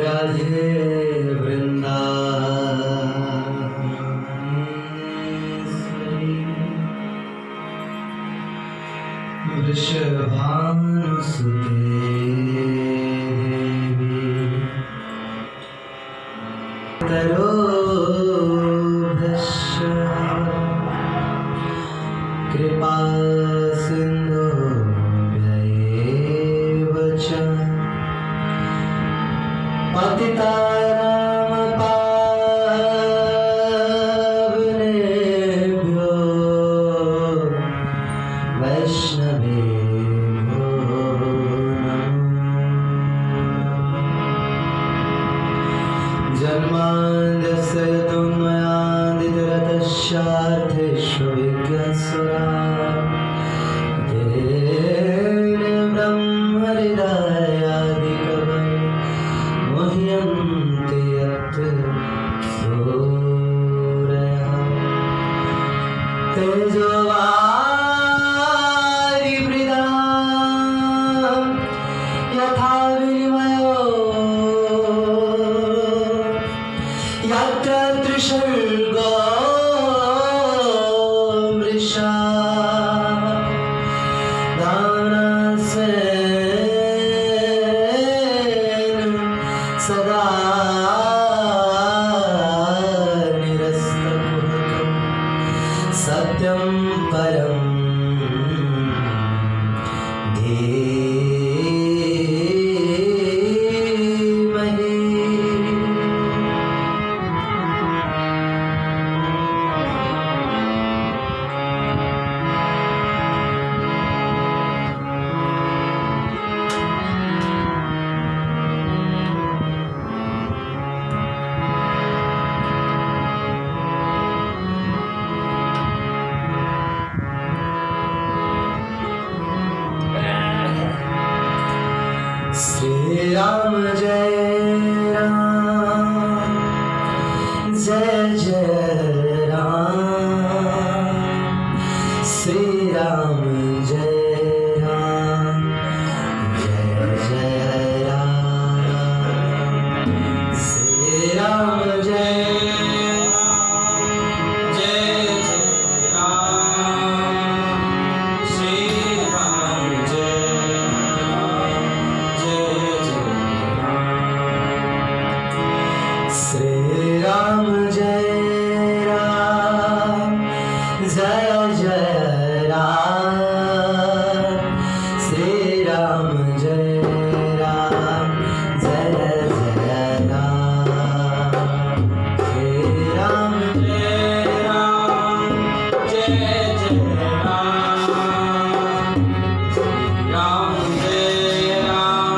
राधे वृषभानुसुते तरोभ्यश्च कृपा सिन्धुभ्यैव च पतितानां पावनेभ्यो वैष्णवेभ्यो जन्माद्यस्य त्वन्मयादितरतश्चार्थेष्वभिज्ञस्वरा तेन ब्रह्महृदायादिकवये मुह्यन्ति यत्र सूरयः तेजोवारिवृदां यथा विनिमयो यत्र त्रिशर्गो मृषा दानसेन सदा निरस्तकुहकं सत्यं परं धीमहि। श्री राम जय राम जय जय राम श्री राम जय राम जय जय राम श्री राम जय श्री राम जय राम जय जय राम श्री राम जय राम जय जय राम श्री राम जय राम जय जय राम श्री राम जय राम जय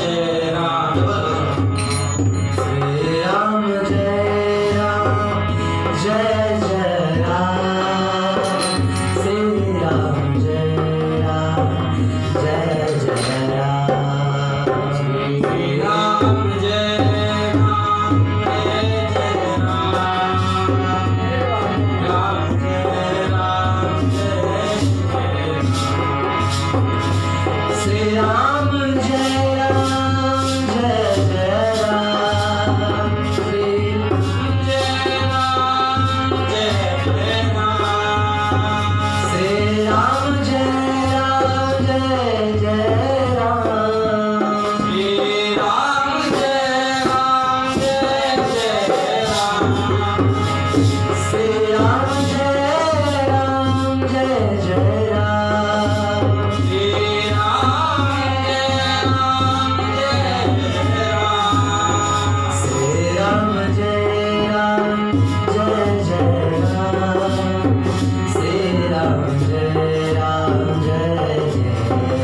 जय राम श्री राम जय राम जय जय राम श्री राम जय राम जय जय राम श्री राम जय राम जय जय राम श्री राम जय राम जय जय राम श्री राम जय राम जय जय राम श्री राम जय राम जय जय राम श्री राम जय राम जय जय राम श्री राम जय राम जय जय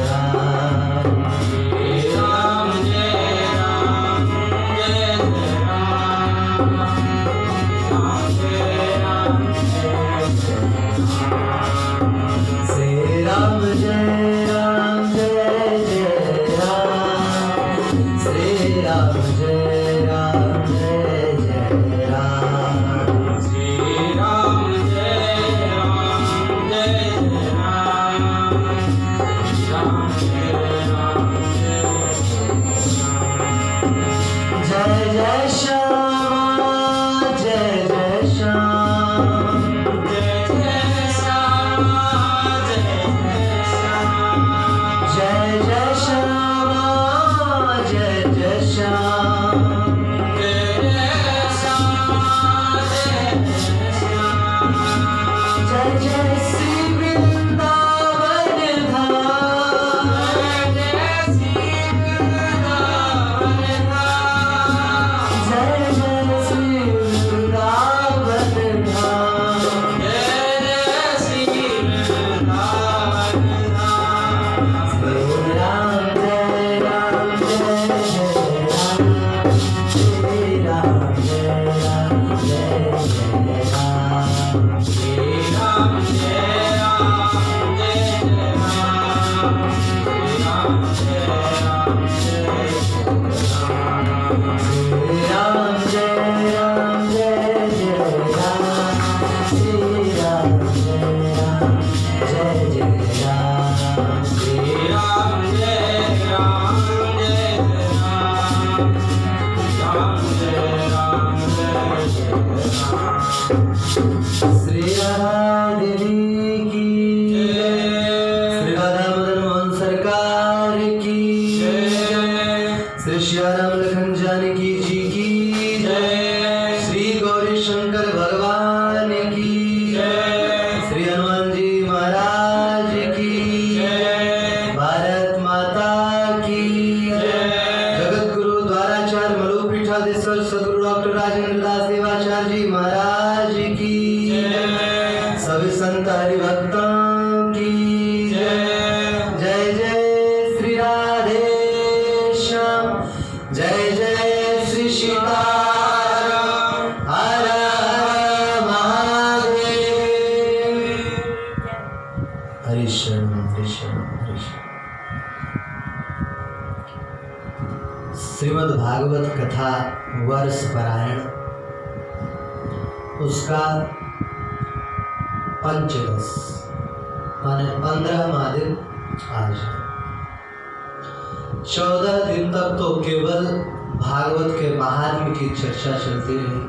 राम श्री राम जय राम जय जय राम श्री राम जय राम जय जय राम श्री राम जय राम जय जय राम श्री राम जय राम जय जय राम श्री राम जय राम जय जय राम सियाराम लखन जानकी जी की जय। श्री गौरी शंकर भगवान की जय। श्री हनुमान जी महाराज की जय। भारत माता की जय। जगत गुरु द्वाराचार्य मलुपीठाधीश्वर सद्गुरु डॉक्टर राजेंद्र दास देवाचार्य जी महाराज की जय। सभी संत हरिभक्तों की जय। जय जय श्री राधे जय जय श्री सीताराम। हर हर महादेव। हरि शरण हरि शरण हरि शरण। श्रीमद् भागवत कथा वर्ष पारायण उसका पंचदश माने 15वां दिन आज है। 14 दिन तक तो केवल भागवत के महात्म्य की चर्चा चलती रही।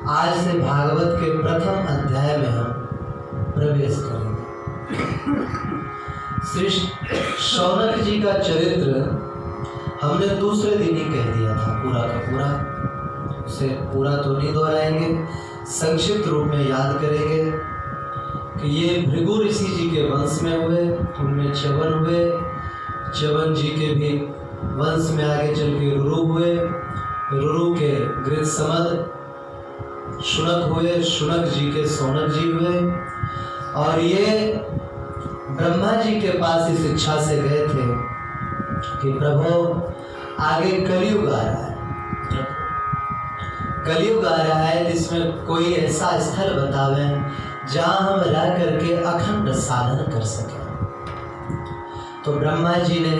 आज से भागवत के प्रथम अध्याय में हम प्रवेश करेंगे। श्री शौनक जी का चरित्र हमने दूसरे दिन ही कह दिया था पूरा का पूरा, उसे पूरा तो नहीं दोहराएंगे, संक्षिप्त रूप में याद करेंगे कि ये भृगु ऋषि जी के वंश में हुए, उनमें च्यवन हुए, च्यवन जी के भी वंश में आगे चल के रुरु हुए, रुरु के गृहसमद शुनक हुए, शुनक जी के शौनक जी हुए, और ये ब्रह्मा जी के पास इस इच्छा से गए थे कि प्रभु आगे कलयुग आ रहा है, कलयुग आ रहा है, इसमें कोई ऐसा स्थल बतावे जहाँ हम रह करके अखंड साधन कर सकें। तो ब्रह्मा जी ने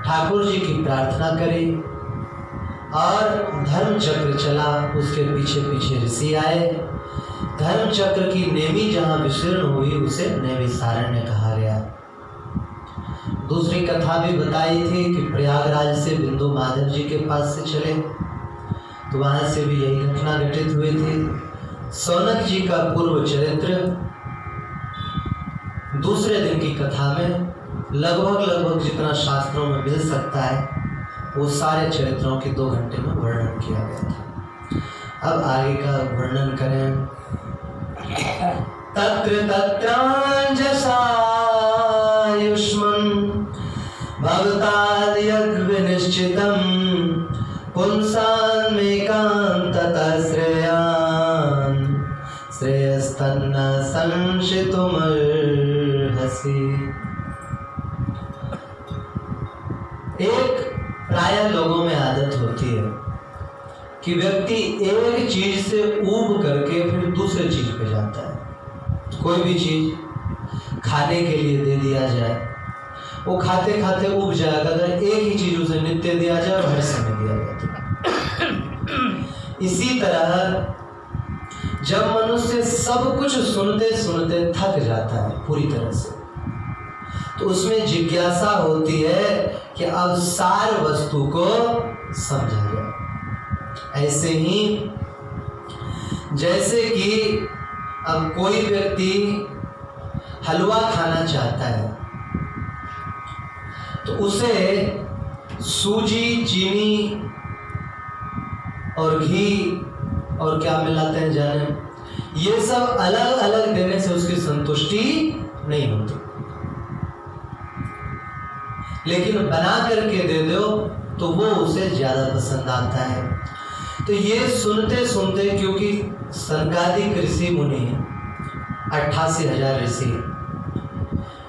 ठाकुर जी की प्रार्थना करी और धर्म चक्र चला, उसके पीछे पीछे ऋषि आए। धर्म चक्र की नेमी जहाँ विशीर्ण हुई उसे नेमी सारण्य कहा गया। दूसरी कथा भी बताई थी कि प्रयागराज से बिंदु माधव जी के पास से चले तो वहाँ से भी यही घटना घटित हुई थी। शौनक जी का पूर्व चरित्र दूसरे दिन की कथा में लगभग जितना शास्त्रों में मिल सकता है वो सारे चरित्रों के 2 घंटे में वर्णन किया गया था। अब आगे का वर्णन करें। तत्र तत्रांजसायुष्मन् भवताद्यद् विनिश्चितं पुंसान्मेकां ततः श्रेयान् श्रेयस्तन्न संशितुमर्हसि। एक प्रायः लोगों में आदत होती है कि व्यक्ति एक चीज से ऊब करके फिर दूसरे चीज पे जाता है। कोई भी चीज खाने के लिए दे दिया जाए, वो खाते खाते ऊब जाएगा। अगर एक ही चीज उसे नित्य दिया जाए और हर समय दिया जाए। इसी तरह जब मनुष्य सब कुछ सुनते सुनते थक जाता है पूरी तरह से, तो उसमें जिज्ञासा होती है कि अब सार वस्तु को समझा जाए। ऐसे ही जैसे कि अब कोई व्यक्ति हलवा खाना चाहता है तो उसे सूजी, चीनी और घी और क्या मिलाते हैं जाने, ये सब अलग अलग देने से उसकी संतुष्टि नहीं होती। लेकिन बना करके दे दो तो वो उसे ज्यादा पसंद आता है। तो ये सुनते सुनते, क्योंकि सनकादिक ऋषि मुनि 88,000 ऋषि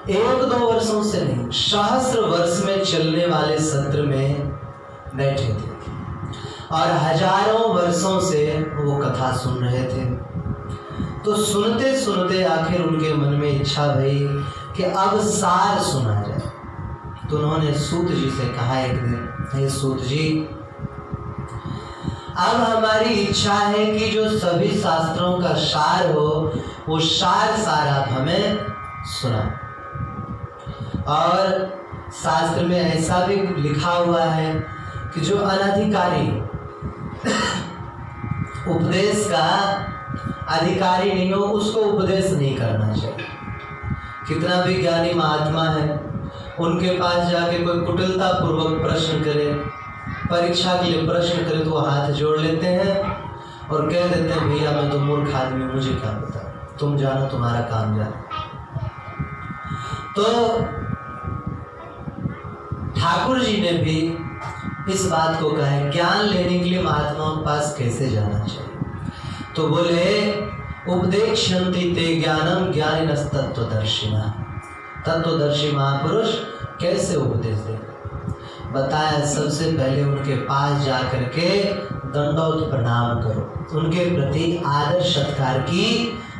1-2 वर्षों से नहीं, सहस्र वर्ष में चलने वाले सत्र में बैठे थे और हजारों वर्षों से वो कथा सुन रहे थे। तो सुनते सुनते आखिर उनके मन में इच्छा भई कि अब सार सुना जाए। तो उन्होंने सूत जी से कहा एक दिन, हे सूत जी, अब हमारी इच्छा है कि जो सभी शास्त्रों का सार हो वो सार आप हमें सुना। और शास्त्र में ऐसा भी लिखा हुआ है कि जो अनधिकारी उपदेश का अधिकारी नहीं हो उसको उपदेश नहीं करना चाहिए। कितना भी ज्ञानी महात्मा है उनके पास जाके कोई कुटिलता पूर्वक प्रश्न करे, परीक्षा के लिए प्रश्न करे, तो वो हाथ जोड़ लेते हैं और कह देते हैं भैया मैं तो मूर्ख आदमी हूँ, मुझे क्या पता, तुम जानो, तुम्हारा काम जानो। तो ठाकुर जी ने भी इस बात को कहा है, ज्ञान लेने के लिए महात्माओं के पास कैसे जाना चाहिए। तो बोले उपदेक्षन्ति ते ज्ञानम ज्ञानिनस् तत्वदर्शिनः। तत्वदर्शी महापुरुष कैसे उपदेश दे, बताया सबसे पहले उनके पास जा करके दंडवत प्रणाम करो, उनके प्रति आदर सत्कार की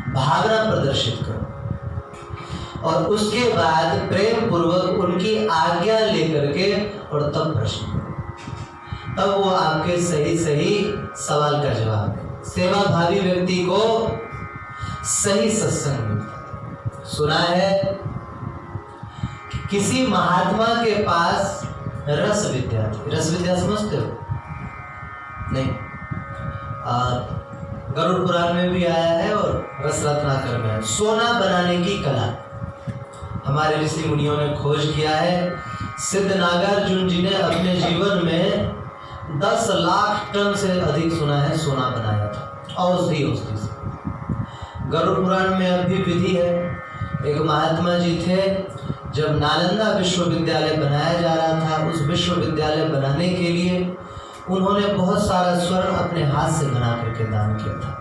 भावना प्रदर्शित करो और उसके बाद प्रेम पूर्वक उनकी आज्ञा लेकर के और तब प्रश्न करो, तब वो आपके सही सही सवाल का जवाब दें। सेवा भावी व्यक्ति को सही सत्संग मिलता है। सुना है कि किसी महात्मा के पास रस विद्या थी। रस विद्या समझते हो? नहीं। गरुड़ पुराण में भी आया है और रस रत्नाकर में है। सोना बनाने की कला हमारे ऋषि मुनियों ने खोज किया है। सिद्ध नागार्जुन जी ने अपने जीवन में 10 लाख टन से अधिक सुना है सोना बनाया था, औषधि से। गरुड़ पुराण में अब भी विधि है। एक महात्मा जी थे, जब नालंदा विश्वविद्यालय बनाया जा रहा था, उस विश्वविद्यालय बनाने के लिए उन्होंने बहुत सारा स्वर्ण अपने हाथ से बना करके दान किया था।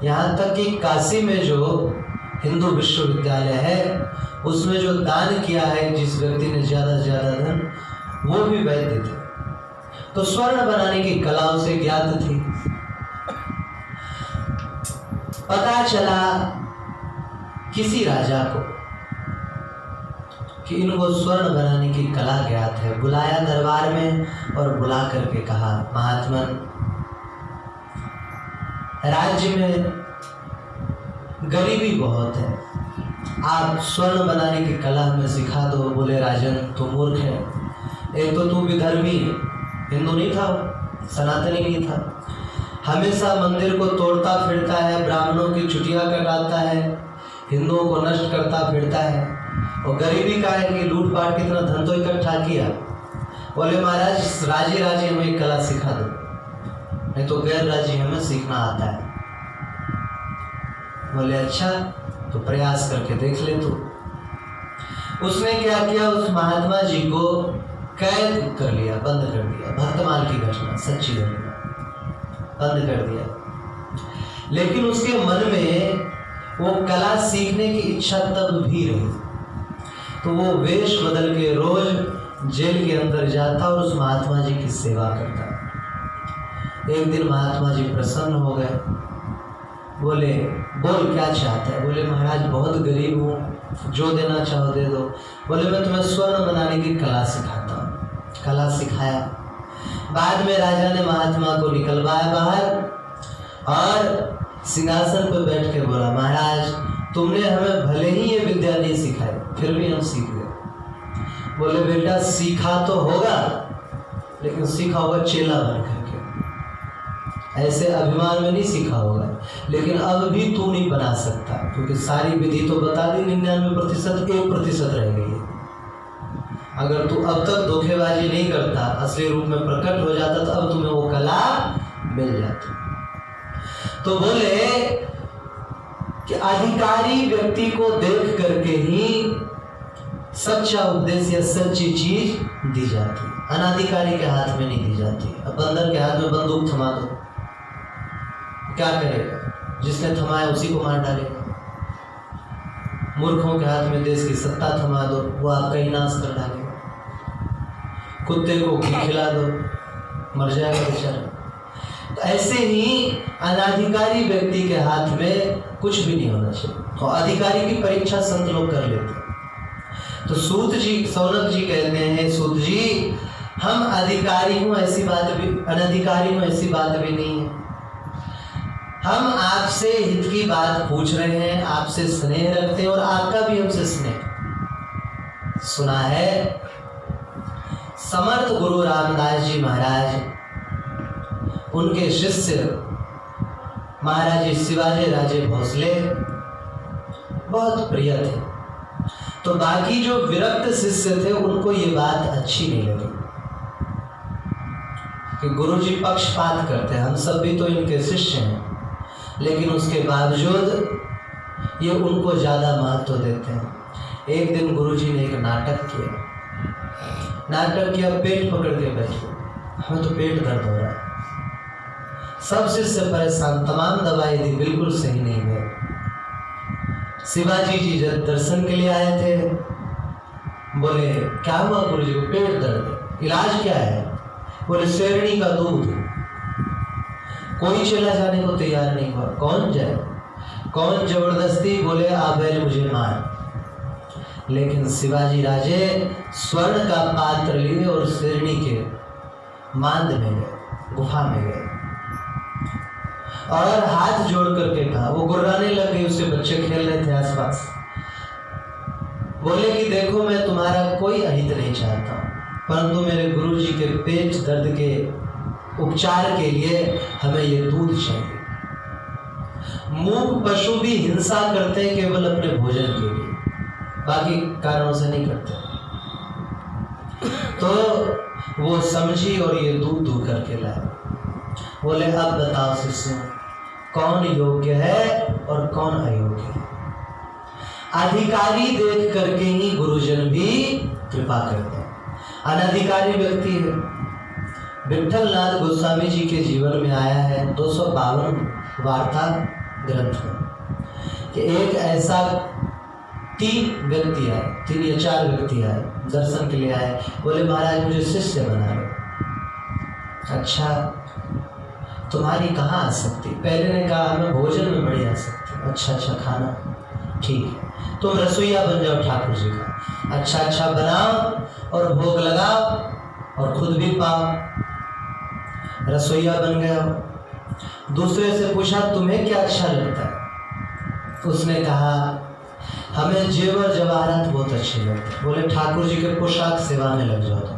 यहाँ तक कि काशी में जो हिंदू विश्वविद्यालय है उसमें जो दान किया है जिस व्यक्ति ने ज़्यादा से ज़्यादा धन, वो भी वैद्य थे। तो स्वर्ण बनाने की कला उसे ज्ञात थी। पता चला किसी राजा को कि इनको स्वर्ण बनाने की कला ज्ञात है। बुलाया दरबार में और बुला करके कहा, महात्मन, राज्य में गरीबी बहुत है, आप स्वर्ण बनाने की कला हमें सिखा दो। बोले राजन तू मूर्ख है, एक तो तू विधर्मी है, हिंदू नहीं था, सनातनी नहीं था, हमेशा मंदिर को तोड़ता फिरता है, ब्राह्मणों की छुट्टियां कटाता है, हिंदुओं को नष्ट करता फिरता है, और गरीबी का है कि लूटपाट कितना धन तो इकट्ठा किया। बोले महाराज राजी राजी हमें एक कला सिखा दो, नहीं तो गैर राजी हमें सीखना आता है। बोले अच्छा तो प्रयास करके देख ले। तो उसने क्या किया, उस महात्मा जी को कैद कर लिया, बंद कर दिया। भक्तमाल की घटना, सच्ची घटना, बंद कर दिया। लेकिन उसके मन में वो कला सीखने की इच्छा तब भी रही। तो वो वेश बदल के रोज जेल के अंदर जाता और उस महात्मा जी की सेवा करता। एक दिन महात्मा जी प्रसन्न हो गए, बोले बोल क्या चाहता है। बोले महाराज बहुत गरीब हूँ, जो देना चाहो दे दो। बोले मैं तुम्हें स्वर्ण बनाने की कला सिखाता हूँ। कला सिखाया। बाद में राजा ने महात्मा को निकलवाया बाहर और सिंहासन पर बैठ के बोला, महाराज तुमने हमें भले ही ये विद्या नहीं सिखाई, फिर भी हम सीख गए। बोले बेटा सीखा तो होगा, लेकिन सीखा होगा चेला बन करके, ऐसे अभिमान में नहीं सीखा होगा। लेकिन अब भी तू नहीं बना सकता, क्योंकि सारी विधि तो बता दी, 99% 1% रह गई है। अगर तू अब तक धोखेबाजी नहीं करता, असली रूप में प्रकट हो जाता, तो अब तुम्हें वो कला मिल जाती। तो बोले कि अधिकारी व्यक्ति को देख करके ही सच्चा उपदेश या सच्ची चीज दी जाती है, अनाधिकारी के हाथ में नहीं दी जाती। अब बंदर के हाथ में बंदूक थमा दो, क्या करेगा? जिसने थमाया उसी को मार डालेगा। मूर्खों के हाथ में देश की सत्ता थमा दो, वो आपका ही नाश कर डालेगा। कुत्ते को घी खिला दो, मर जाएगा बेचारा। तो ऐसे ही अनाधिकारी व्यक्ति के हाथ में कुछ भी नहीं होना चाहिए। तो अधिकारी की परीक्षा संत लोग कर लेते हैं। तो सूत जी, सौनक जी कहते हैं, सूत जी हम अधिकारी हूँ ऐसी बात भी, अनधिकारी हूँ ऐसी बात भी नहीं है। हम आपसे हित की बात पूछ रहे हैं, आपसे स्नेह रखते हैं और आपका भी हमसे स्नेह। सुना है समर्थ गुरु रामदास जी महाराज, उनके शिष्य महाराज शिवाजी राजे भोसले बहुत प्रिय थे। तो बाकी जो विरक्त शिष्य थे उनको ये बात अच्छी नहीं लगी कि गुरुजी पक्षपात करते हैं, हम सब भी तो इनके शिष्य हैं, लेकिन उसके बावजूद ये उनको ज़्यादा महत्व देते हैं। एक दिन गुरुजी ने एक नाटक किया, पेट पकड़ के बैठे, हमें तो पेट दर्द हो रहा है। सब शिष्य परेशान, तमाम दवाई दी, बिल्कुल सही नहीं हुए। शिवाजी जी जब दर्शन के लिए आए थे, बोले क्या हुआ गुरुजी को? पेट दर्द, इलाज क्या है? बोले शेरनी का दूध। कोई चला जाने को तैयार नहीं हुआ, कौन जाए, कौन जबरदस्ती? बोले आ बैल मुझे मार। लेकिन शिवाजी राजे स्वर्ण का पात्र लिए और शेरनी के मांद में गए, गुफा में गए और हाथ जोड़ करके कहा, वो गुर्राने लग गई, उससे बच्चे खेल रहे थे आसपास। बोले कि देखो मैं तुम्हारा कोई अहित नहीं चाहता हूं, परंतु मेरे गुरुजी के पेट दर्द के उपचार के लिए हमें ये दूध चाहिए। मूक पशु भी हिंसा करते हैं केवल अपने भोजन के लिए, बाकी कारणों से नहीं करते। तो वो समझी और ये दूध दूध करके लाए। बोले अब बताओ शिष्यों, कौन योग्य है और कौन अयोग्य है? अधिकारी देख करके ही गुरुजन भी कृपा करते हैं। अनधिकारी व्यक्ति है। विठल नाथ गोस्वामी जी के जीवन में आया है 252 वार्ता ग्रंथ में कि एक ऐसा 3 या 4 व्यक्ति आए, दर्शन के लिए आए। बोले महाराज मुझे शिष्य बना लो। अच्छा, तुम्हारी कहाँ आसक्ति? पहले ने कहा हमें भोजन में बड़ी आसक्ति। अच्छा खाना, ठीक है, तुम रसोईया बन जाओ ठाकुर जी का। अच्छा बनाओ और भोग लगाओ और खुद भी पाओ। रसोईया बन गया। दूसरे से पूछा तुम्हें क्या अच्छा लगता है? उसने कहा हमें जेवर जवाहरात बहुत अच्छे लगते हैं। बोले ठाकुर जी के पोशाक सेवा में लग जाओ तुम।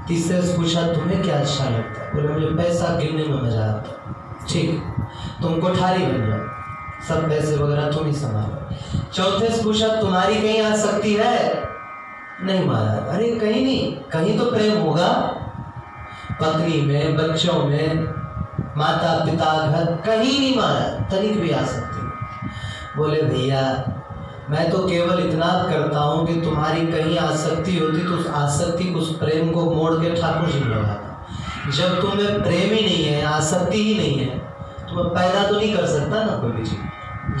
तीसरे से पूछा तुम्हें क्या अच्छा लगता है? बोले मुझे पैसा गिनने में मजा आता है। ठीक, तुम कोठारी बन जाओ, सब पैसे वगैरह तुम ही संभालो। चौथे से पूछा तुम्हारी कहीं आसक्ति है? नहीं महाराज। अरे कहीं नहीं, कहीं तो प्रेम होगा, पत्नी में, बच्चों में, माता पिता, घर, कहीं नहीं महाराज, तनिक भी आसक्ति। बोले भैया मैं तो केवल इतना करता हूँ कि तुम्हारी कहीं आसक्ति होती तो उस आसक्ति को, उस प्रेम को मोड़ के ठाकुर जी में लगाता। जब तुम्हें प्रेम ही नहीं है, आसक्ति ही नहीं है, तो मैं पैदा तो नहीं कर सकता ना कोई भी चीज।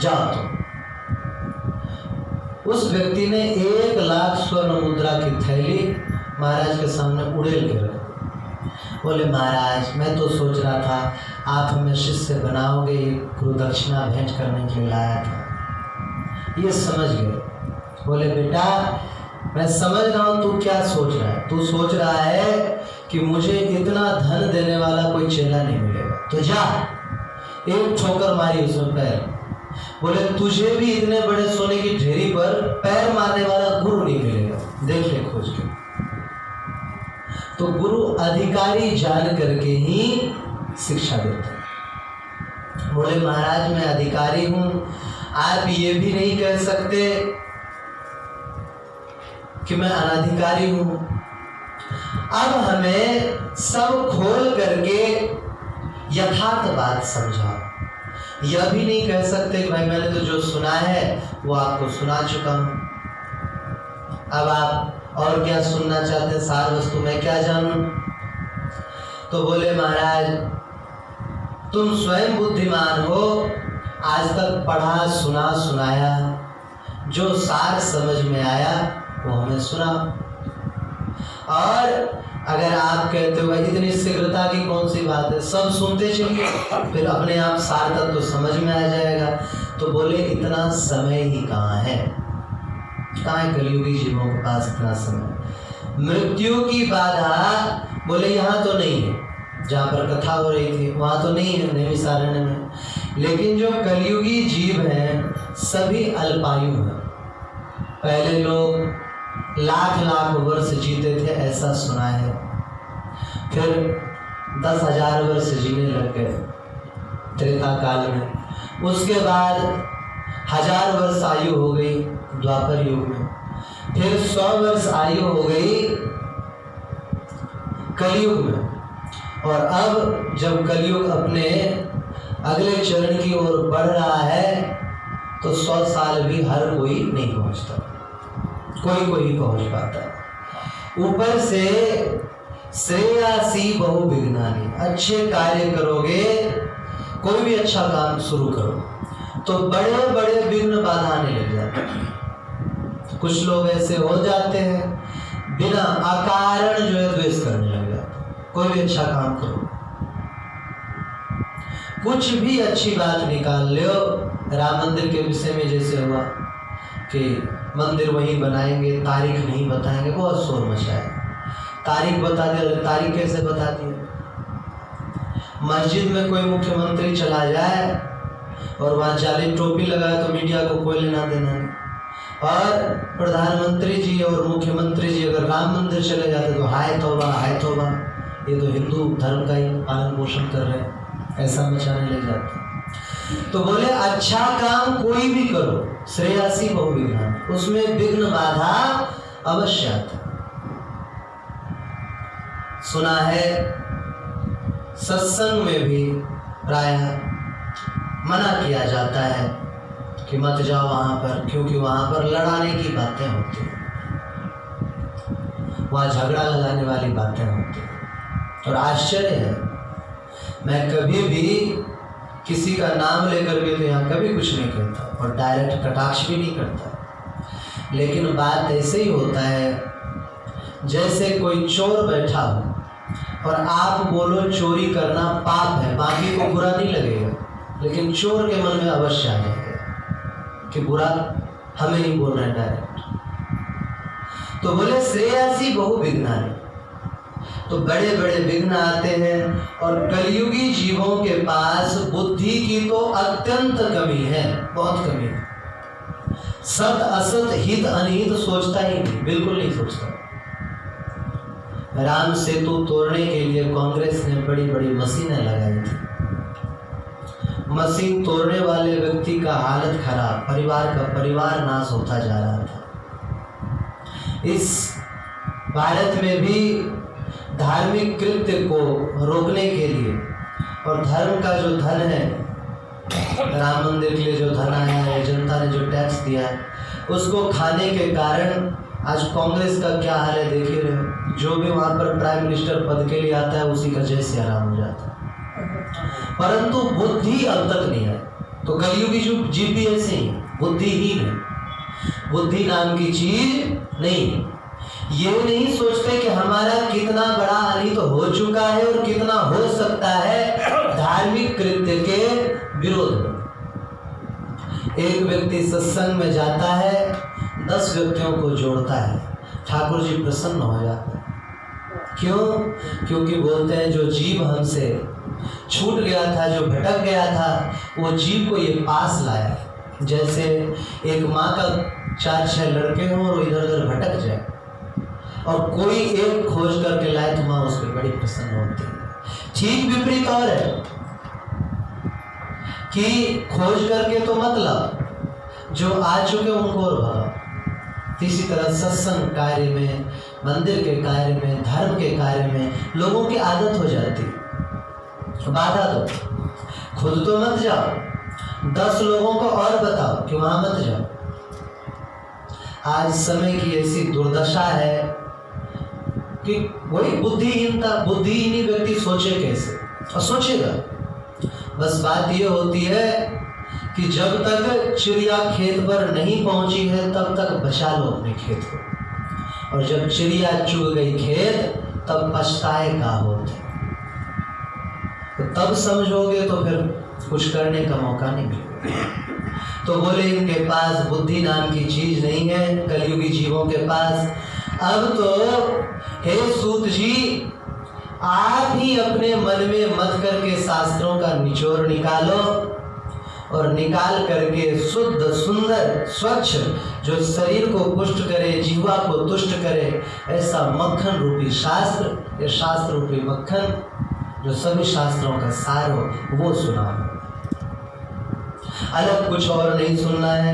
जाओ तुम। उस व्यक्ति ने 1 लाख स्वर्ण मुद्रा की थैली महाराज के सामने उड़ेल के रखी। बोले महाराज मैं तो सोच रहा था आप हमें शिष्य बनाओगे, गुरु दक्षिणा भेंट करने के लिए लाया था। ये समझ गए। बोले बेटा मैं समझ रहा हूँ तू क्या सोच रहा है। तू सोच रहा है कि मुझे इतना धन देने वाला कोई चेला नहीं मिलेगा, तो जा। एक ठोकर मारी उसमें पैर। बोले तुझे भी इतने बड़े सोने की ढेरी पर पैर मारने वाला गुरु नहीं मिलेगा, देख ले खोज के। तो गुरु अधिकारी जान करके ही शिक्षा देते हैं। बोले महाराज मैं अधिकारी हूँ, आप ये भी नहीं कह सकते कि मैं अनधिकारी हूं। अब हमें सब खोल करके यथार्थ बात समझाओ। यह भी नहीं कह सकते कि भाई मैंने तो जो सुना है वो आपको सुना चुका हूं, अब आप और क्या सुनना चाहते हैं, सार वस्तु मैं क्या जानूं। तो बोले महाराज तुम स्वयं बुद्धिमान हो, आज तक पढ़ा सुना सुनाया, जो सार समझ में आया वो हमें सुना। और अगर आप कहते हो इतनी शीघ्रता की कौन सी बात है, सब सुनते चलिए, फिर अपने आप सार तक तो समझ में आ जाएगा। तो बोले इतना समय ही कहाँ है, कहाँ है कलियुगी जीवों के पास इतना समय। मृत्यु की बाधा बोले यहाँ तो नहीं है, जहाँ पर कथा हो रही थी वहाँ तो नहीं है नैमिषारण्य में। लेकिन जो कलियुगी जीव हैं सभी अल्पायु हैं। पहले लोग लाख लाख वर्ष जीते थे ऐसा सुना है, फिर 10,000 वर्ष जीने लग गए त्रेता काल में। उसके बाद 1000 वर्ष आयु हो गई, द्वापर युग में, फिर 100 वर्ष आयु हो गई कलयुग में, और अब जब कलयुग अपने अगले चरण की ओर बढ़ रहा है तो 100 साल भी हर कोई नहीं पहुंचता, कोई पहुंच पाता है। ऊपर से श्रेयासी बहु विघ्नानि, अच्छे कार्य करोगे, कोई भी अच्छा काम शुरू करो तो बड़े बड़े विघ्न बाधा आने लग जाते हैं। कुछ लोग ऐसे हो जाते हैं बिना अकारण जो है द्वेष करने लग जाते। कोई भी अच्छा काम करो, कुछ भी अच्छी बात निकाल लो, राम मंदिर के विषय में जैसे हुआ कि मंदिर वहीं बनाएंगे, तारीख नहीं बताएंगे, बहुत शोर मचाया। तारीख बता दिया, तारीख कैसे बता दी? मस्जिद में कोई मुख्यमंत्री चला जाए और वहाँ जाली टोपी लगाए तो मीडिया को कोई लेना देना नहीं, और प्रधानमंत्री जी और मुख्यमंत्री जी अगर राम मंदिर चले जाते तो हाय तौबा, ये तो हिंदू धर्म का ही पालन पोषण कर रहे हैं, ऐसा मचाने लग जाते हैं। तो बोले अच्छा काम कोई भी करो, श्रेयासी बहु विघ्नानि, उसमें विघ्न बाधा अवश्य आता। सुना है सत्संग में भी प्रायः मना किया जाता है कि मत जाओ वहां पर, क्योंकि वहां पर लड़ाने की बातें होती हैं, वहां झगड़ा लगाने वाली बातें होती हैं। और आश्चर्य है, मैं कभी भी किसी का नाम लेकर के तो यहाँ कभी कुछ नहीं कहता और डायरेक्ट कटाक्ष भी नहीं करता, लेकिन बात ऐसे ही होता है जैसे कोई चोर बैठा हो और आप बोलो चोरी करना पाप है, बाकी को बुरा नहीं लगेगा, लेकिन चोर के मन में अवश्य आ जाएगा कि बुरा हमें ही बोल रहे हैं डायरेक्ट। तो बोले श्रेयासी बहु विघ्नानि, तो बड़े बड़े विघ्न आते हैं, और कलयुगी जीवों के पास बुद्धि की तो अत्यंत कमी है, बहुत कमी है। सत असत हित अनहित सोचता ही नहीं, बिल्कुल नहीं सोचता। राम सेतु तोड़ने के लिए कांग्रेस ने बड़ी बड़ी मशीनें लगाई थी, मशीन तोड़ने वाले व्यक्ति का हालत खराब, परिवार नाश होता जा रहा था। इस भारत में भी धार्मिक कृत्य को रोकने के लिए, और धर्म का जो धन है, राम मंदिर के लिए जो धन आया है, जनता ने जो टैक्स दिया है, उसको खाने के कारण आज कांग्रेस का क्या हाल है देख ही रहे हो। जो भी वहाँ पर प्राइम मिनिस्टर पद के लिए आता है उसी का जय से आराम हो जाता है, परंतु बुद्धि अब तक नहीं है। तो कलयुगी जो जीव भी ऐसे ही बुद्धिहीन है, बुद्धि नाम की चीज नहीं। ये नहीं सोचते कि हमारा कितना बड़ा हानि तो हो चुका है और कितना हो सकता है धार्मिक कृत्य के विरोध में। एक व्यक्ति सत्संग में जाता है, 10 व्यक्तियों को जोड़ता है, ठाकुर जी प्रसन्न हो जाते हैं। क्यों? क्योंकि बोलते हैं जो जीव हमसे छूट गया था, जो भटक गया था, वो जीव को ये पास लाया। जैसे एक माँ का 4-6 लड़के हों और इधर उधर भटक जाए और कोई एक खोज करके लाए तो माँ उस पर बड़ी प्रसन्न होती है। ठीक विपरीत और है कि खोज करके तो मतलब जो आ चुके उनको और भगाओ। इसी तरह सत्संग कार्य में, मंदिर के कार्य में, धर्म के कार्य में लोगों की आदत हो जाती है। बाधा दो, खुद तो मत जाओ, 10 लोगों को और बताओ कि वहां मत जाओ। आज समय की ऐसी दुर्दशा है कि वही बुद्धिहीनी व्यक्ति सोचे कैसे, और सोचेगा। बस बात ये होती है कि जब तक चिड़िया खेत पर नहीं पहुंची है तब तक बचा लो अपने खेत को, और जब चिड़िया चुग गई खेत तब पछताए का होते, तो तब समझोगे तो फिर कुछ करने का मौका नहीं मिलेगा। तो बोले इनके पास बुद्धि नाम की चीज नहीं है, कलयुगी जीवों के पास। अब तो हे सूत जी, आप ही अपने मन में मत करके शास्त्रों का निचोड़ निकालो, और निकाल करके शुद्ध सुंदर स्वच्छ जो शरीर को पुष्ट करे, जीवा को तुष्ट करे, ऐसा मक्खन रूपी शास्त्र, ये शास्त्र रूपी मक्खन जो सभी शास्त्रों का सार हो, वो सुना। अलग कुछ और नहीं सुनना है।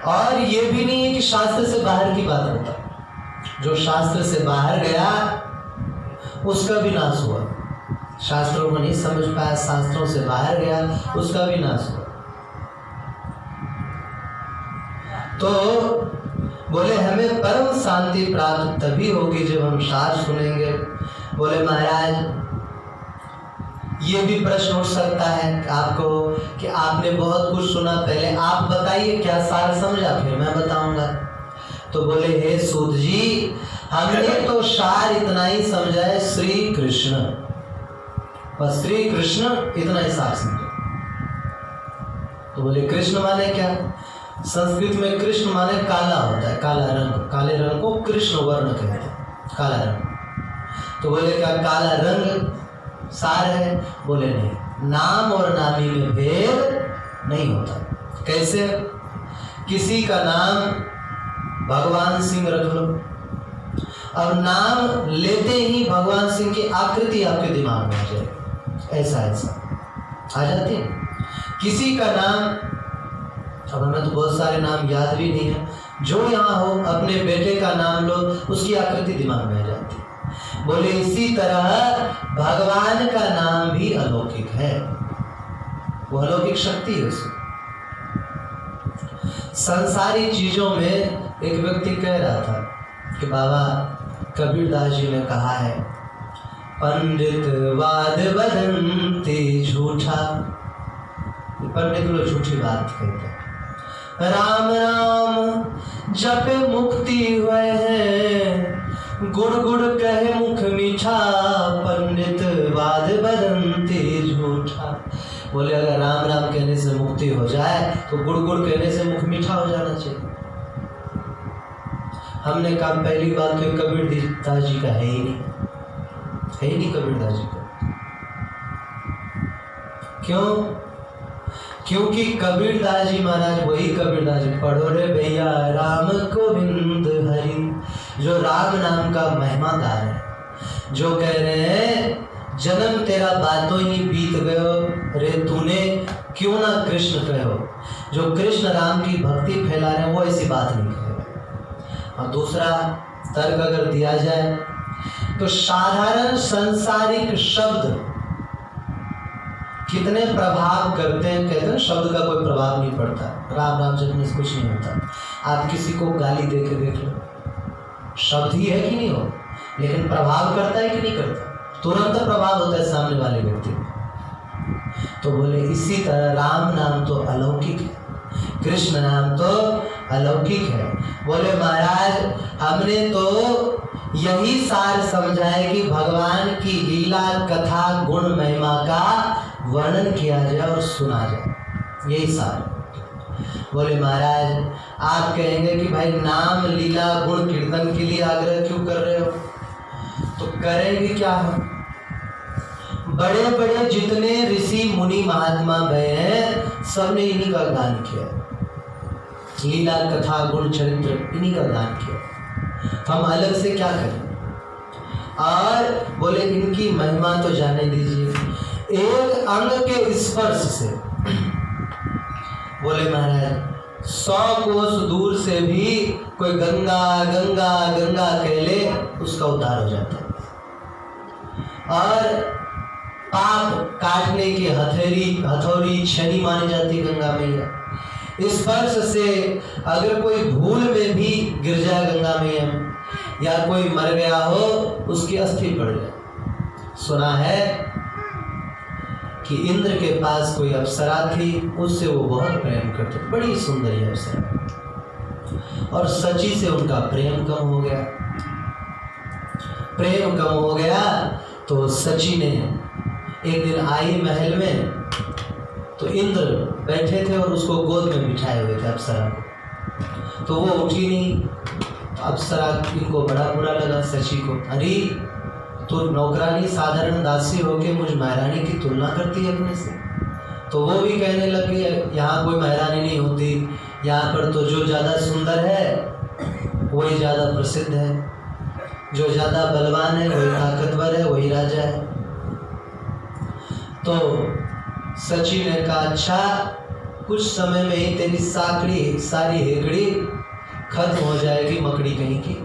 और ये भी नहीं है कि शास्त्र से बाहर की बात होता, जो शास्त्र से बाहर गया उसका भी नाश हुआ। शास्त्रों को नहीं समझ पाया, शास्त्रों से बाहर गया, उसका भी नाश हुआ। तो बोले हमें परम शांति प्राप्त तभी होगी जब हम शास्त्र सुनेंगे। बोले महाराज ये भी प्रश्न उठ सकता है आपको कि आपने बहुत कुछ सुना, पहले आप बताइए क्या सार समझा, फिर मैं बताऊंगा। तो बोले हे सूत जी, हमने तो सार इतना ही समझा है, श्री कृष्ण, बस श्री कृष्ण इतना ही सार समझा। तो बोले कृष्ण माने क्या? संस्कृत में कृष्ण माने काला होता है, काला रंग, काले रंग को कृष्ण वर्ण कहते हैं, काला रंग। तो बोले क्या काला रंग सार है? बोले नहीं, नाम और नामी में भेद नहीं होता। कैसे? किसी का नाम भगवान सिंह रख लो, अब नाम लेते ही भगवान सिंह की आकृति आपके दिमाग में आ जाए, ऐसा आ जाती है। किसी का नाम, अब हमें तो बहुत सारे नाम याद भी नहीं है, जो यहाँ हो अपने बेटे का नाम लो, उसकी आकृति दिमाग में आ जाती है। बोले इसी तरह भगवान का नाम भी अलौकिक है, वो अलौकिक शक्ति है उसमें। संसारी चीजों में एक व्यक्ति कह रहा था कि बाबा कबीरदास जी ने कहा है, पंडित वाद बदंते झूठा, पंडित लोग झूठी बात कहते हैं। राम राम जपे मुक्ति हुए हैं, गुड़ गुड़ कहे मुख मीठा, पंडित वाद बदंते झूठा। बोले अगर राम राम कहने से मुक्ति हो जाए तो गुड़ गुड़ कहने से मुख मीठा हो जाना चाहिए। हमने कहा पहली बात तो कबीरदास जी का है ही नहीं कबीरदास जी का। क्यों? क्योंकि कबीरदास जी महाराज वही कबीरदास जी, पढ़ो रे भैया राम गोविंद हरि, जो राम नाम का महिमादार है, जो कह रहे हैं जन्म तेरा बातों ही बीत गयो रे तूने क्यों ना कृष्ण कहो। जो कृष्ण राम की भक्ति फैला रहे हैं वो ऐसी बात नहीं कहे। और दूसरा तर्क अगर दिया जाए तो साधारण सांसारिक शब्द कितने प्रभाव करते हैं। कहते हैं शब्द का कोई प्रभाव नहीं पड़ता, राम राम जपने से कुछ नहीं होता। आप किसी को गाली दे के देख लो, शब्द ही है कि नहीं हो, लेकिन प्रभाव करता है कि नहीं करता, तुरंत प्रभाव होता है सामने वाले व्यक्ति को। तो बोले इसी तरह राम नाम तो अलौकिक है, कृष्ण नाम तो अलौकिक है। बोले महाराज हमने तो यही सार समझा है कि भगवान की लीला कथा गुण महिमा का वर्णन किया जाए और सुना जाए, यही सार। बोले महाराज आप कहेंगे कि भाई नाम लीला गुण कीर्तन के लिए आग्रह क्यों कर रहे हो? तो करेंगे क्या हम? बड़े बड़े जितने ऋषि मुनि महात्मा गए हैं सबने इन्हीं का गान किया, लीला कथा गुण चरित्र इन्हीं का गान किया, हम अलग से क्या करें? और बोले इनकी महिमा तो जाने दीजिए, एक अंग के स्पर्श से बोले महाराज 100 कोस दूर से भी कोई गंगा गंगा गंगा कह ले उसका उद्धार हो जाता है। और पाप काटने की हथौड़ी छेनी मानी जाती है गंगा मैया। स्पर्श से अगर कोई भूल में भी गिर जाए गंगा मैया या कोई मर गया हो उसकी अस्थि पड़ जाए। सुना है कि इंद्र के पास कोई अप्सरा थी, उससे वो बहुत प्रेम करते, बड़ी सुंदर अप्सरा, और सची से उनका प्रेम कम हो गया। प्रेम कम हो गया तो सची ने एक दिन आई महल में, तो इंद्र बैठे थे और उसको गोद में बिठाए हुए थे अप्सरा को, तो वो उठी नहीं। अप्सरा इनको बड़ा बुरा लगा सची को, अरे तो नौकरानी साधारण दासी होके मुझ महारानी की तुलना करती है अपने से। तो वो भी कहने लगी यहाँ कोई महारानी नहीं होती, यहाँ पर तो जो ज़्यादा सुंदर है वही ज़्यादा प्रसिद्ध है, जो ज़्यादा बलवान है वही ताकतवर है, वही राजा है। तो सची ने कहा अच्छा कुछ समय में ही तेरी सारी हेकड़ी खत्म हो जाएगी मकड़ी कहीं की।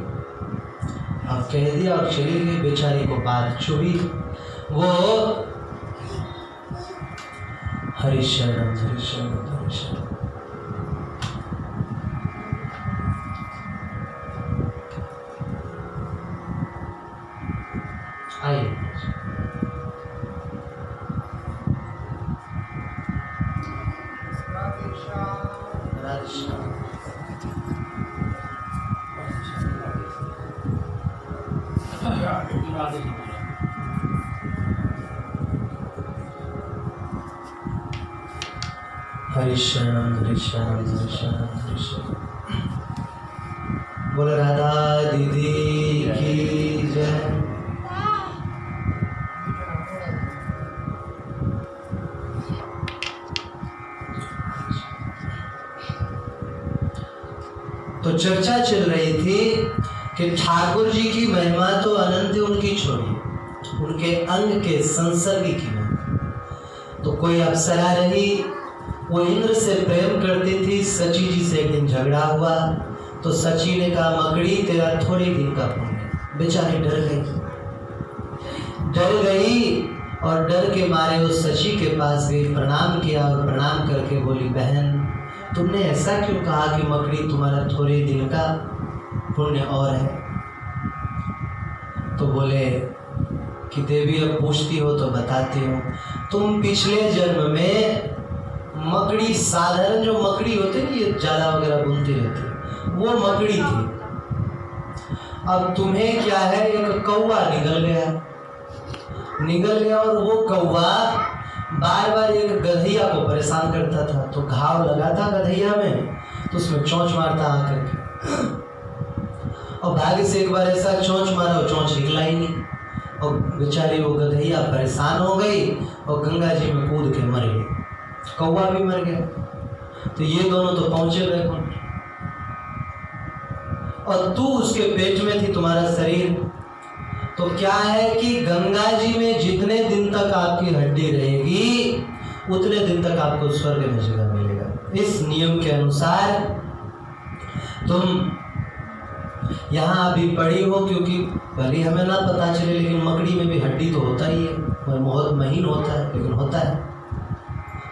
अब कह दिया और चली गई। बेचारी को बात चुभी। वो हरिशरणम हरिशरणम हरिशरणम। आइए हरिशरणम हरिशरणम हरिशरणम हरिशरणम। बोल राधा दीदी की जय। तो चर्चा चल रही थी कि ठाकुर जी की महिमा तो अनंत, उनकी छोड़ी, उनके अंग के संसर्गी की महिमा। तो कोई अप्सरा रही, वो इंद्र से प्रेम करती थी। सची जी से एक दिन झगड़ा हुआ तो सची ने कहा मकड़ी तेरा थोड़े दिन का पुण्य। बेचारी डर गई और डर के मारे वो सची के पास गई, प्रणाम किया और प्रणाम करके बोली बहन तुमने ऐसा क्यों कहा कि मकड़ी तुम्हारा थोड़े दिन का पुण्य और है। तो बोले कि देवी अब पूछती हो तो बताती हूँ। तुम पिछले जन्म में मकड़ी, साधारण जो मकड़ी होती है ये जाला वगैरह बुनती रहती, वो मकड़ी थी। अब तुम्हें क्या है, एक कौवा निगल गया और वो कौवा बार बार एक गधैया को परेशान करता था। तो घाव लगा था गधैया में, तो उसमें चोंच मारता आकर के, और भाग्य से एक बार ऐसा चोंच मारा और चोंच निकला ही नहीं, और बेचारी वो गधैया परेशान हो गई और गंगा जी में कूद के मर गई। कौवा भी मर गया। तो ये दोनों तो पहुंचे बैकुंठ, और तू उसके पेट में थी, तुम्हारा शरीर। तो क्या है कि गंगा जी में जितने दिन तक आपकी हड्डी रहेगी उतने दिन तक आपको स्वर्ग में जगह मिलेगा। इस नियम के अनुसार तुम यहाँ अभी पड़ी हो, क्योंकि भले हमें ना पता चले लेकिन मकड़ी में भी हड्डी तो होता ही है, बहुत महीन होता है लेकिन होता है।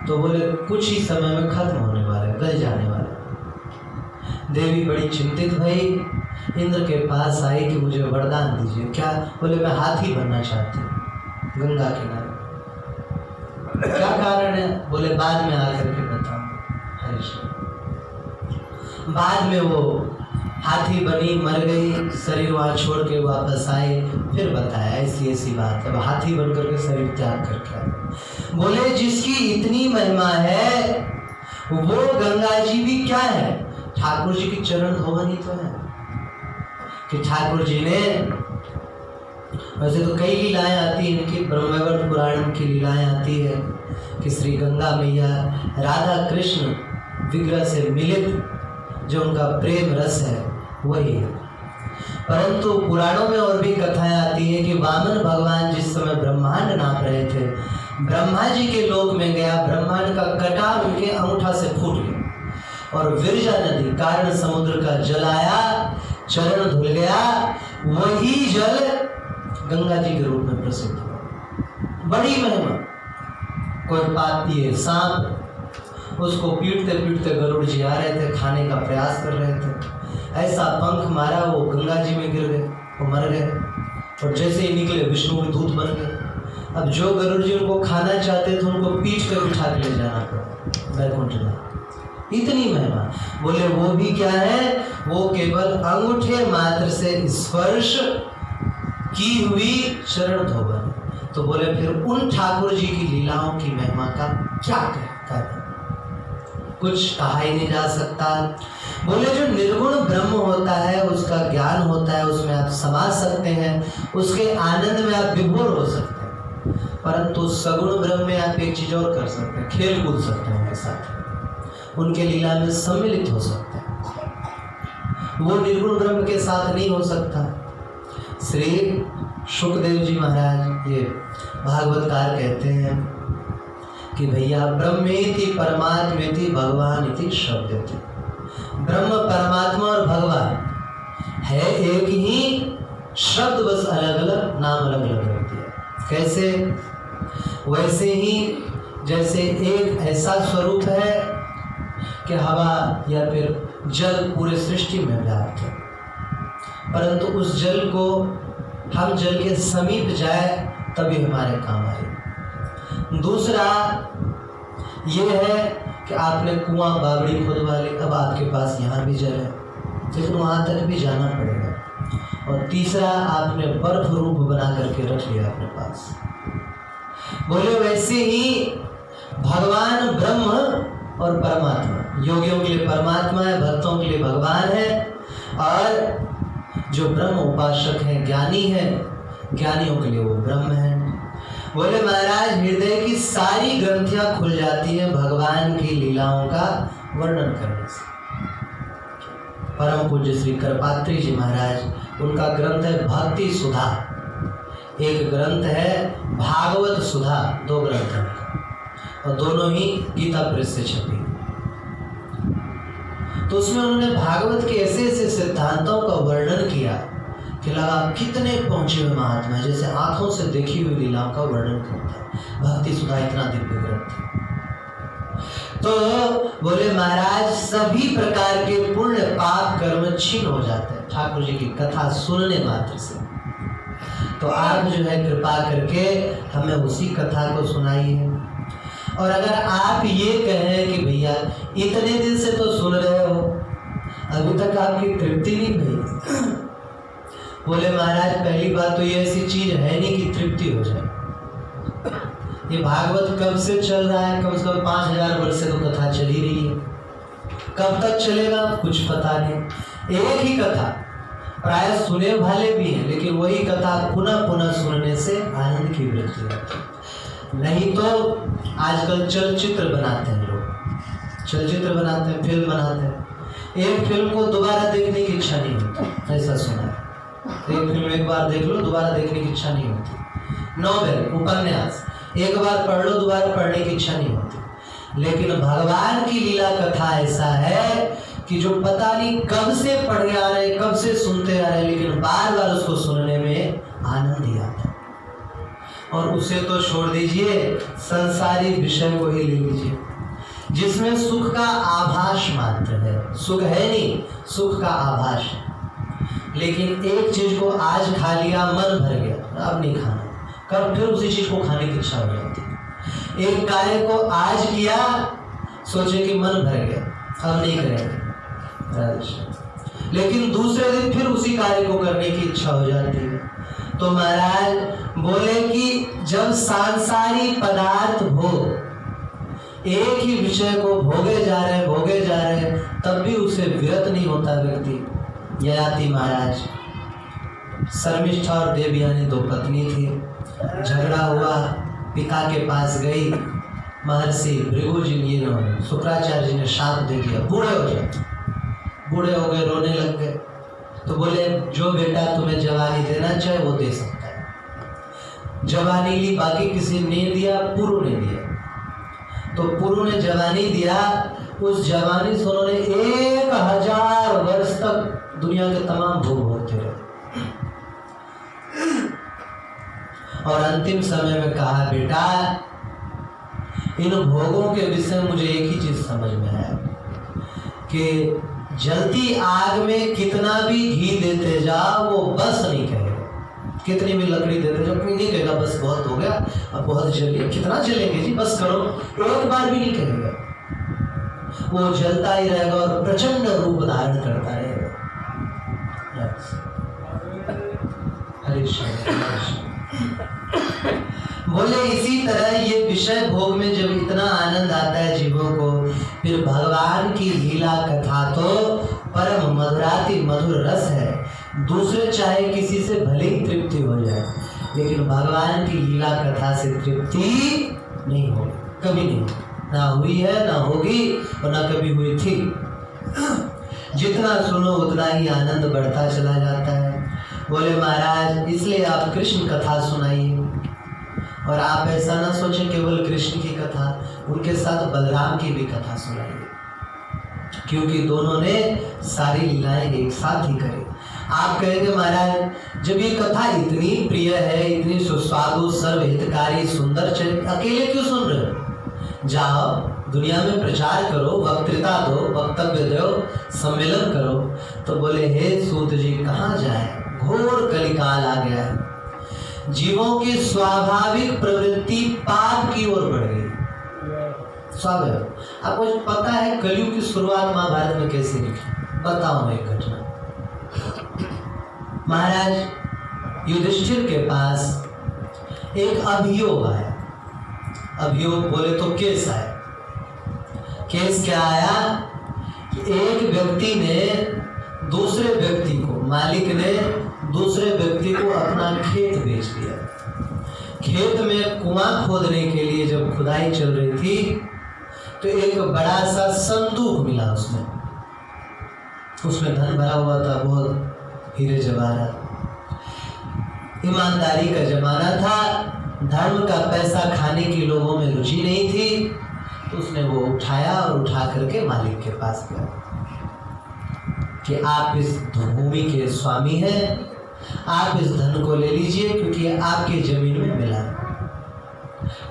तो बोले कुछ ही समय में खत्म होने वाला है, गल जाने वाला है। देवी बड़ी चिंतित भई, इंद्र के पास आई कि मुझे वरदान दीजिए। क्या? बोले मैं हाथी बनना चाहती हूँ गंगा किनारे। क्या कारण है? बोले बाद में आकर के बताऊंगा। बाद में वो हाथी बनी, मर गई, शरीर वहाँ छोड़ के वापस आए, फिर बताया ऐसी ऐसी बात है। हाथी बन करके शरीर त्याग करके आए। बोले जिसकी इतनी महिमा है वो गंगा जी भी क्या है, ठाकुर जी की चरण धोवन ही तो है। कि ठाकुर जी ने, वैसे तो कई लीलाएं आती हैं इनकी, ब्रह्मवैवर्त पुराण की लीलाएं आती है कि श्री गंगा मैया राधा कृष्ण विग्रह से मिलित जो उनका प्रेम रस है वही है। परंतु पुराणों में और भी कथाएं आती हैं कि वामन भगवान जिस समय ब्रह्मांड नाप रहे थे, ब्रह्मा जी के लोक में गया, ब्रह्मांड का कटार उनके अंगूठा से फूट गया और विरजा नदी कारण समुद्र का जल आया, चरण धुल गया, वही जल गंगा जी के रूप में प्रसिद्ध हुआ। बड़ी महिमा। कोई पापी है सांप, उसको पीटते पीटते गरुड़ जी आ रहे थे, खाने का प्रयास कर रहे थे, ऐसा पंख मारा वो गंगा जी में गिर गए, वो मर गए, और जैसे ही निकले विष्णु के दूत बन गए। अब जो गरुड़ जी उनको खाना चाहते थे उनको पीट कर बिठा के ले जाना पड़ा बैकुंठ में। इतनी महिमा। बोले वो भी क्या है, वो केवल अंगूठे मात्र से स्पर्श की हुई चरण धोवन। तो बोले फिर उन ठाकुर जी की लीलाओं की महिमा का क्या कहते, कुछ कहा ही नहीं जा सकता। बोले जो निर्गुण ब्रह्म होता है उसका ज्ञान होता है, उसमें आप समा सकते हैं, उसके आनंद में आप विभोर हो सकते हैं, परंतु सगुण ब्रह्म में आप एक चीज और कर सकते हैं, खेल कूद सकते हैं उनके साथ, उनके लीला में सम्मिलित हो सकते हैं। वो निर्गुण ब्रह्म के साथ नहीं हो सकता। श्री सुखदेव जी महाराज ये भागवतकार कहते हैं कि भैया ब्रह्मेति परमात्मेति भगवान इति शब्देति। ब्रह्म परमात्मा और भगवान है एक ही शब्द, बस अलग अलग नाम अलग अलग रख दिया। कैसे? वैसे ही जैसे एक ऐसा स्वरूप है कि हवा या फिर जल पूरे सृष्टि में व्याप्त है, परंतु उस जल को हम जल के समीप जाए तभी हमारे काम आए। दूसरा ये है कि आपने कुआं बावड़ी खुदवा ली, अब आपके पास यहाँ भी जल है लेकिन वहाँ तक भी जाना पड़ेगा। और तीसरा, आपने बर्फ रूप बना करके रख लिया अपने पास। बोले वैसे ही भगवान ब्रह्म और परमात्मा, योगियों के लिए परमात्मा है, भक्तों के लिए भगवान है, और जो ब्रह्म उपासक हैं, ज्ञानी हैं, ज्ञानियों के लिए वो ब्रह्म है। बोले महाराज हृदय की सारी ग्रंथियां खुल जाती हैं भगवान की लीलाओं का वर्णन करने से। परम पूज्य श्री करपात्री जी महाराज, उनका ग्रंथ है भक्ति सुधा, एक ग्रंथ है भागवत सुधा, दो ग्रंथ हैं और दोनों ही गीता प्रेस से छपी। तो उसमें उन्होंने भागवत के ऐसे ऐसे सिद्धांतों का वर्णन किया कि लगा कितने पहुंचे हुए महात्मा, जैसे आंखों से देखी हुई लीलाओं का वर्णन करता है। भक्ति सुधा इतना दिव्य ग्रंथ है। तो बोले महाराज सभी प्रकार के पुण्य पाप कर्म छीन हो जाते हैं ठाकुर जी की कथा सुनने मात्र से। तो आप जो है कृपा करके हमें उसी कथा को सुनाइए। और अगर आप ये कहें कि भैया इतने दिन से तो सुन रहे हो, अभी तक आपकी तृप्ति नहीं हुई, बोले महाराज पहली बात तो ये ऐसी चीज है नहीं कि तृप्ति हो जाए। ये भागवत कब से चल रहा है? कम से कम 5000 वर्ष से तो कथा चली रही है। कब तक चलेगा कुछ पता नहीं। एक ही कथा प्राय सुने वाले भी हैं, लेकिन वही कथा पुनः पुनः सुनने से आनंद की वृद्धि होती है। नहीं तो आजकल चलचित्र बनाते हैं लोग, चलचित्र बनाते हैं, फिल्म बनाते हैं। एक फिल्म को दोबारा देखने की इच्छा नहीं होती, ऐसा सुना है। एक फिल्म एक बार देख लो, दोबारा देखने की इच्छा नहीं होती। नोवेल, उपन्यास एक बार पढ़ लो, दोबारा पढ़ने की इच्छा नहीं होती। लेकिन भगवान की लीला कथा ऐसा है कि जो पता नहीं कब से पढ़े आ रहे, कब से सुनते आ रहे, लेकिन बार बार उसको सुनने में आनंद ही आता है। और उसे तो छोड़ दीजिए, संसारी विषय को ही ले लीजिए जिसमें सुख का आभास मात्र है। सुख है नहीं, सुख का आभास है। लेकिन एक चीज को आज खा लिया, मन भर गया, अब नहीं खाना, कल फिर उसी चीज को खाने की इच्छा हो जाती है। एक कार्य को आज किया, सोचे कि मन भर गया, अब नहीं करेंगे, लेकिन दूसरे दिन फिर उसी कार्य को करने की इच्छा हो जाती है। तो महाराज बोले कि जब सांसारिक पदार्थ हो, एक ही विषय को भोगे जा रहे, तब भी उसे विरत नहीं होता व्यक्ति। ययाति महाराज, शर्मिष्ठा और देवयानी दो पत्नी थी, झगड़ा हुआ, पिता के पास गई, महर्षि भृगु जी ने, शुक्राचार्य जी ने शाप दे दिया, बूढ़े हो जाए। बूढ़े हो गए, रोने लग गए। तो बोले जो बेटा तुम्हें जवानी देना चाहे वो दे सकता है। जवानी ली, बाकी किसी ने दिया, पुरु ने दिया। तो पुरु ने जवानी दिया, उस जवानी से उन्होंने 1000 वर्ष तक दुनिया के तमाम भोग भोगते रहे। और अंतिम समय में कहा बेटा इन भोगों के विषय मुझे एक ही चीज समझ में आया कि जलती आग में कितना भी घी देते जाओ वो बस नहीं कहेगा। कितनी भी लकड़ी देते जाओ नहीं कहेगा बस बहुत हो गया, अब बहुत जलिए, कितना जलेंगे जी, बस करो, एक बार भी नहीं कहेगा। वो जलता ही रहेगा और प्रचंड रूप धारण करता रहेगा। बोले इसी तरह ये विषय भोग में जब इतना आनंद आता है जीवों को, फिर भगवान की लीला कथा तो परम मधुराति मधुर रस है। दूसरे चाहे किसी से भले ही तृप्ति हो जाए, लेकिन भगवान की लीला कथा से तृप्ति नहीं होगी, कभी नहीं, ना हुई है, ना होगी और ना कभी हुई थी। जितना सुनो उतना ही आनंद बढ़ता चला जाता है। बोले महाराज इसलिए आप कृष्ण कथा सुनाइए। और आप ऐसा ना सोचें केवल कृष्ण की कथा, उनके साथ बलराम की भी कथा सुनाइए, क्योंकि दोनों ने सारी लीलाएं एक साथ ही करी। आप कहेंगे महाराज जब ये कथा इतनी प्रिय है, इतनी सुस्वादु सर्वहितकारी सुंदर चरित्र, अकेले क्यों सुन रहे हो? जाओ दुनिया में प्रचार करो, वक्तृता दो, वक्तव्य दो, सम्मेलन करो। तो बोले हे सूत जी कहाँ जाए, घोर कलिकाल आ गया है, जीवों की स्वाभाविक प्रवृत्ति पाप की ओर बढ़ गई। स्वाभाविक। आपको पता है कलयुग की शुरुआत महाभारत में कैसे लिखी? बताओ मैं एक घटना। महाराज युधिष्ठिर के पास एक अभियोग आया। अभियोग बोले तो केस आया। केस क्या आया कि एक व्यक्ति ने दूसरे व्यक्ति को, मालिक ने दूसरे व्यक्ति को अपना खेत बेच दिया। खेत में कुआं खोदने के लिए जब खुदाई चल रही थी तो एक बड़ा सा संदूक मिला। उसमें धन भरा हुआ था, बहुत हीरे जवाहरात। ईमानदारी का जमाना था, धर्म का पैसा खाने की लोगों में रुचि नहीं थी। तो उसने वो उठाया और उठा करके मालिक के पास गया कि आप इस भूमि के स्वामी हैं, आप इस धन को ले लीजिए क्योंकि आपकी जमीन में मिला।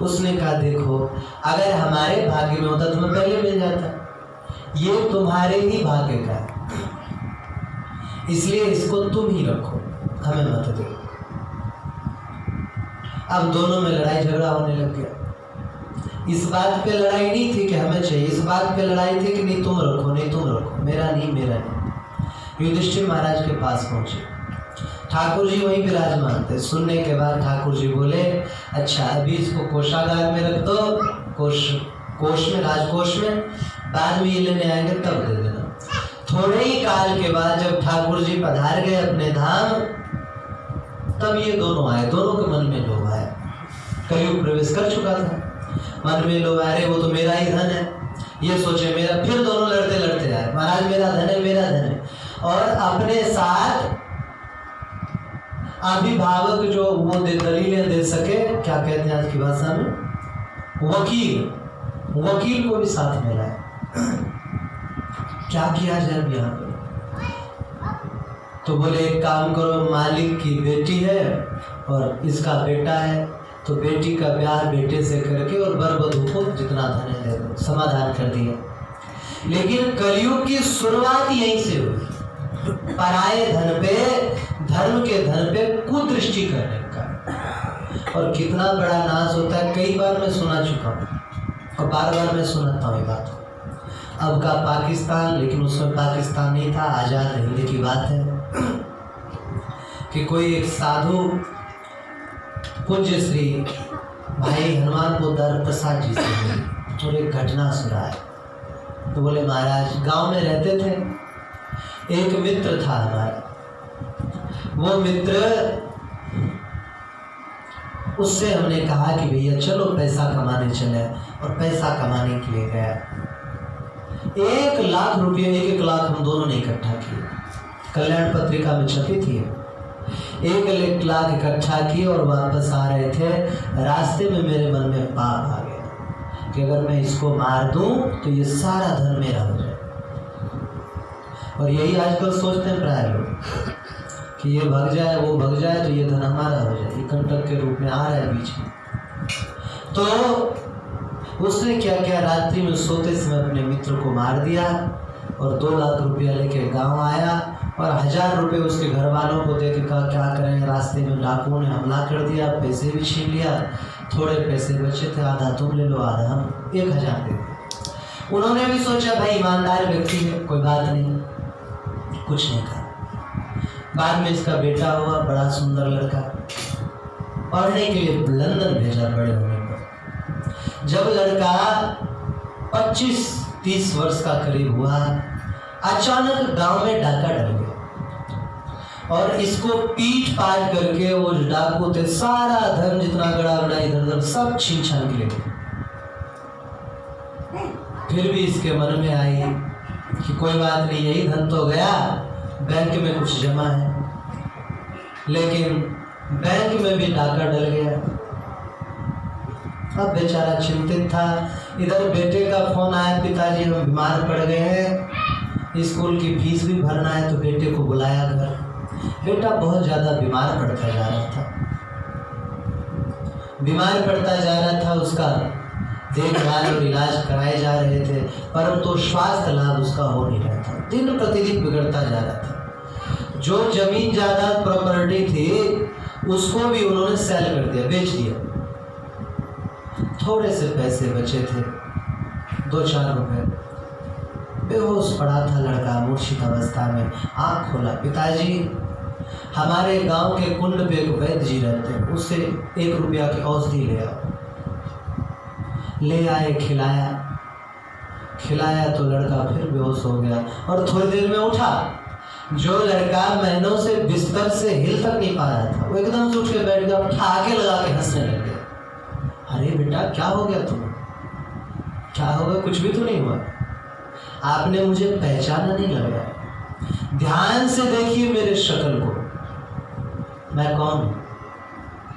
उसने कहा देखो अगर हमारे भाग्य में होता तो मैं पहले मिल जाता, ये तुम्हारे ही भाग्य का है, इसलिए इसको तुम ही रखो, हमें मत दो। अब दोनों में लड़ाई झगड़ा होने लग गया। इस बात पे लड़ाई नहीं थी कि हमें चाहिए, इस बात पे लड़ाई थी कि नहीं तुम रखो, नहीं तुम रखो, मेरा नहीं मेरा नहीं। युधिष्ठिर महाराज के पास पहुंचे, ठाकुर जी वहीं विराजमान थे। सुनने के बाद ठाकुर जी बोले अच्छा अभी इसको कोषागार में रख दो, कोष में, राजकोष में, बाद में ये लेने आएंगे तब दे देना। थोड़े ही काल के बाद जब ठाकुर जी पधार गए अपने धाम, तब ये दोनों आए। दोनों के मन में लोभ आया, कलयुग प्रवेश कर चुका था, मन में लोभ आए वो तो मेरा ही धन है, ये सोचे मेरा। फिर दोनों लड़ते लड़ते आए, महाराज मेरा धन है, मेरा धन है। और अपने साथ अभिभावक जो वो दलीलें दे सके, क्या कहते हैं आज की भाषा में, वकील को भी साथ में लाए। क्या किया जाए अब यहाँ पे? तो बोले एक काम करो, मालिक की बेटी है और इसका बेटा है, तो बेटी का ब्याह बेटे से करके और वर वधू को जितना धन है दे दो। समाधान कर दिया। लेकिन कलयुग की शुरुआत यहीं से हुई, पराये धन पे, धर्म के धन पे कुदृष्टि करने का। और कितना बड़ा नाश होता है, कई बार मैं सुना चुका हूँ और बार बार मैं सुनाता हूँ ये बात। अब का पाकिस्तान, लेकिन उसमें पाकिस्तान नहीं था, आज़ाद हिंद की बात है कि कोई एक साधु पूज्य श्री भाई हनुमानपुर दर प्रसाद जी से और एक घटना सुना है। तो बोले महाराज गांव में रहते थे, एक मित्र था हमारा, वो मित्र, उससे हमने कहा कि भैया चलो पैसा कमाने चले, और पैसा कमाने के लिए गया। 1 लाख रुपये, 1 लाख हम दोनों ने इकट्ठा किए, कल्याण पत्रिका में छपी थी। 1 लाख इकट्ठा किए और वापस आ रहे थे, रास्ते में मेरे मन में पाप आ गया कि अगर मैं इसको मार दूं तो ये सारा धन मेरा हो जाए। और यही आजकल सोचते हैं प्राय लोग कि ये भग जाए, वो भग जाए तो ये धन हमारा हो जाए। ये कंटक के रूप में आ रहा है बीच में। तो उसने क्या किया, रात्रि में सोते समय अपने मित्र को मार दिया और 2 लाख रुपया लेके गांव आया और 1000 रुपये उसके घर वालों को दे के कहा क्या करें, रास्ते में डाकुओं ने हमला कर दिया, पैसे भी छीन लिया, थोड़े पैसे बचे थे, आधा तुम ले लो, आधा हम, 1000 दे दिए। उन्होंने भी सोचा भाई ईमानदार व्यक्ति है, कोई बात नहीं, कुछ नहीं कहा। बाद में इसका बेटा हुआ, बड़ा सुंदर लड़का, पढ़ने के लिए लंदन भेजा बड़े होने पर। जब लड़का 25-30 वर्ष का करीब हुआ, अचानक गांव में डाका डल गया और इसको पीट पाट करके वो जो डाकू थे सारा धन जितना गड़ा गड़ा इधर उधर सब छीन छान के ले गए। फिर भी इसके मन में आई कि कोई बात नहीं, यही धन तो गया, बैंक में कुछ जमा है। लेकिन बैंक में भी डाका डल गया। अब बेचारा चिंतित था। इधर बेटे का फोन आया, पिताजी हम बीमार पड़ गए हैं, स्कूल की फीस भी भरना है, तो बेटे को बुलाया घर। बेटा बहुत ज़्यादा बीमार पड़ता जा रहा था, बीमार पड़ता जा रहा था, उसका देखभाल और इलाज कराए जा रहे थे, परंतु स्वास्थ्य लाभ उसका हो नहीं रहा था, दिन प्रतिदिन बिगड़ता जा रहा था। जो जमीन जायदाद प्रॉपर्टी थी उसको भी उन्होंने सेल कर दिया, बेच दिया। थोड़े से पैसे बचे थे, 2-4 रुपए। बेहोश पड़ा था लड़का, मूर्छित अवस्था में। आँख खोला, पिताजी हमारे गांव के कुंड पे एक वैद्य जी रहते हैं, उससे 1 रुपया की औषधि ले आओ। ले आए, खिलाया तो लड़का फिर बेहोश हो गया और थोड़ी देर में उठा। जो लड़का महीनों से बिस्तर से हिल तक नहीं पा रहा था, वो एकदम से उठ के बैठ गया, ठाके लगा के हंसने लग गया। अरे बेटा क्या हो गया तुम्हें? क्या हो गया? कुछ भी तो नहीं हुआ। आपने मुझे पहचाना नहीं लग रहा, ध्यान से देखिए मेरे शक्ल को, मैं कौन हूँ?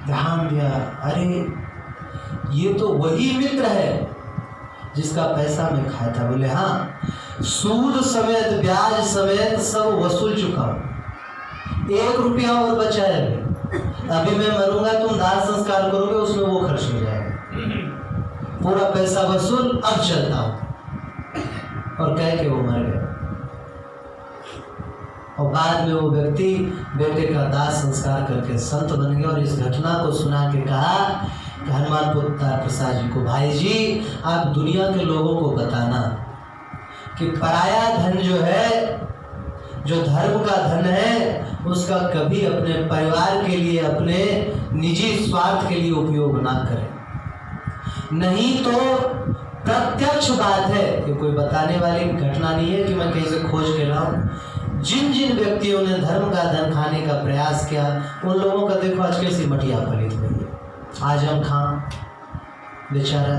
ध्यान दिया, अरे ये तो वही मित्र है जिसका पैसा मैं खाया था। बोले हाँ, सूद समेत ब्याज समेत सब वसूल चुका हूँ, 1 रुपया और बचा है। अभी मैं मरूंगा, तुम दाह संस्कार करोगे, उसमें वो खर्च हो जाएगा, पूरा पैसा वसूल, अब चलता हूँ। और कह के वो मर गया। और बाद में वो व्यक्ति बेटे का दाह संस्कार करके संत बन गया। और इस घटना को सुना के कहा हनुमान पुत्र प्रसाद जी को, भाई जी आप दुनिया के लोगों को बताना कि पराया धन जो है, जो धर्म का धन है, उसका कभी अपने परिवार के लिए, अपने निजी स्वार्थ के लिए उपयोग ना करें। नहीं तो प्रत्यक्ष बात है कि कोई बताने वाली घटना नहीं है कि मैं कहीं से खोज के लाऊं। जिन जिन व्यक्तियों ने धर्म का धन खाने का प्रयास किया, उन लोगों का देखो आज कैसी मटिया फलित हुई है। आजम खां बेचारा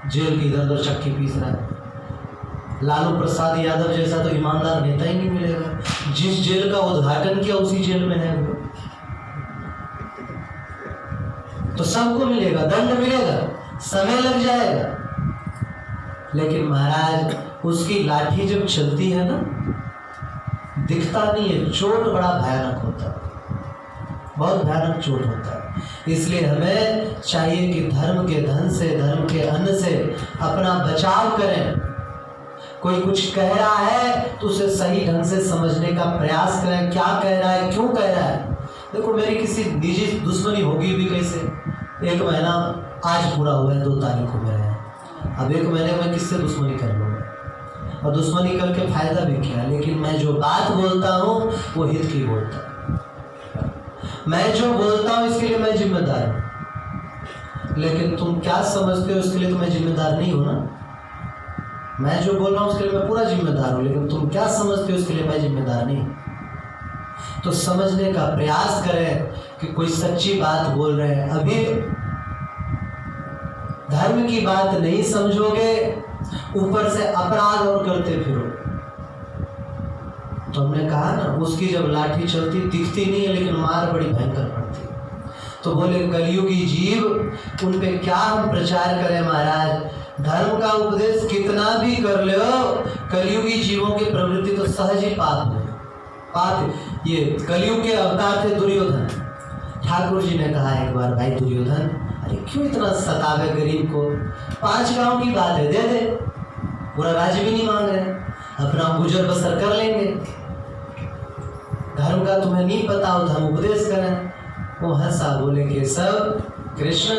जेल की इधर उधर चक्की पीस रहा है। लालू प्रसाद यादव जैसा तो ईमानदार नेता ही नहीं मिलेगा। जिस जेल का उद्घाटन किया उसी जेल में है वो। तो सबको मिलेगा, दंड मिलेगा, समय लग जाएगा, लेकिन महाराज उसकी लाठी जब चलती है ना, दिखता नहीं है, चोट बड़ा भयानक होता है, बहुत भयानक चोट होता है। इसलिए हमें चाहिए कि धर्म के धन से, धर्म के अन्न से अपना बचाव करें। कोई कुछ कह रहा है तो उसे सही ढंग से समझने का प्रयास करें, क्या कह रहा है, क्यों कह रहा है। देखो मेरी किसी निजी दुश्मनी होगी भी कैसे, 1 महीना आज पूरा हुआ है, 2 तारीख को मेरा है, अब 1 महीने में किससे दुश्मनी कर लूँगा, और दुश्मनी करके फायदा भी क्या। लेकिन मैं जो बात बोलता हूँ वो हित की बोलता हूँ, मैं जो बोलता हूँ इसके लिए मैं जिम्मेदार हूँ। लेकिन तुम क्या समझते हो इसके लिए तो मैं जिम्मेदार नहीं हूँ ना। मैं जो बोल रहा हूँ उसके लिए मैं पूरा जिम्मेदार हूँ, लेकिन तुम क्या समझते हो इसके लिए मैं जिम्मेदार नहीं। तो समझने का प्रयास करें कि कोई सच्ची बात बोल रहे हैं। अभी धर्म की बात नहीं समझोगे, ऊपर से अपराध और करते फिरो। तो हमने कहा ना, उसकी जब लाठी चलती दिखती नहीं है, लेकिन मार बड़ी भयंकर पड़ती। तो बोले कलयुगी जीव, उन पे क्या हम प्रचार करें महाराज। धर्म का उपदेश कितना भी कर लो, कलयुगी जीवों की प्रवृत्ति तो सहज ही पाप है। पाप ये कलयुग के अवतार थे दुर्योधन। ठाकुर जी ने कहा एक बार, भाई दुर्योधन, अरे क्यों इतना सतावे गरीब को, 5 गांव की बात है, दे दे, पूरा राज्य भी नहीं मांग रहे, अपना गुजर बसर कर लेंगे। धर्म का तुम्हें नहीं पता हो, धर्म उपदेश करें। वो हंसा, बोले कि सब कृष्ण,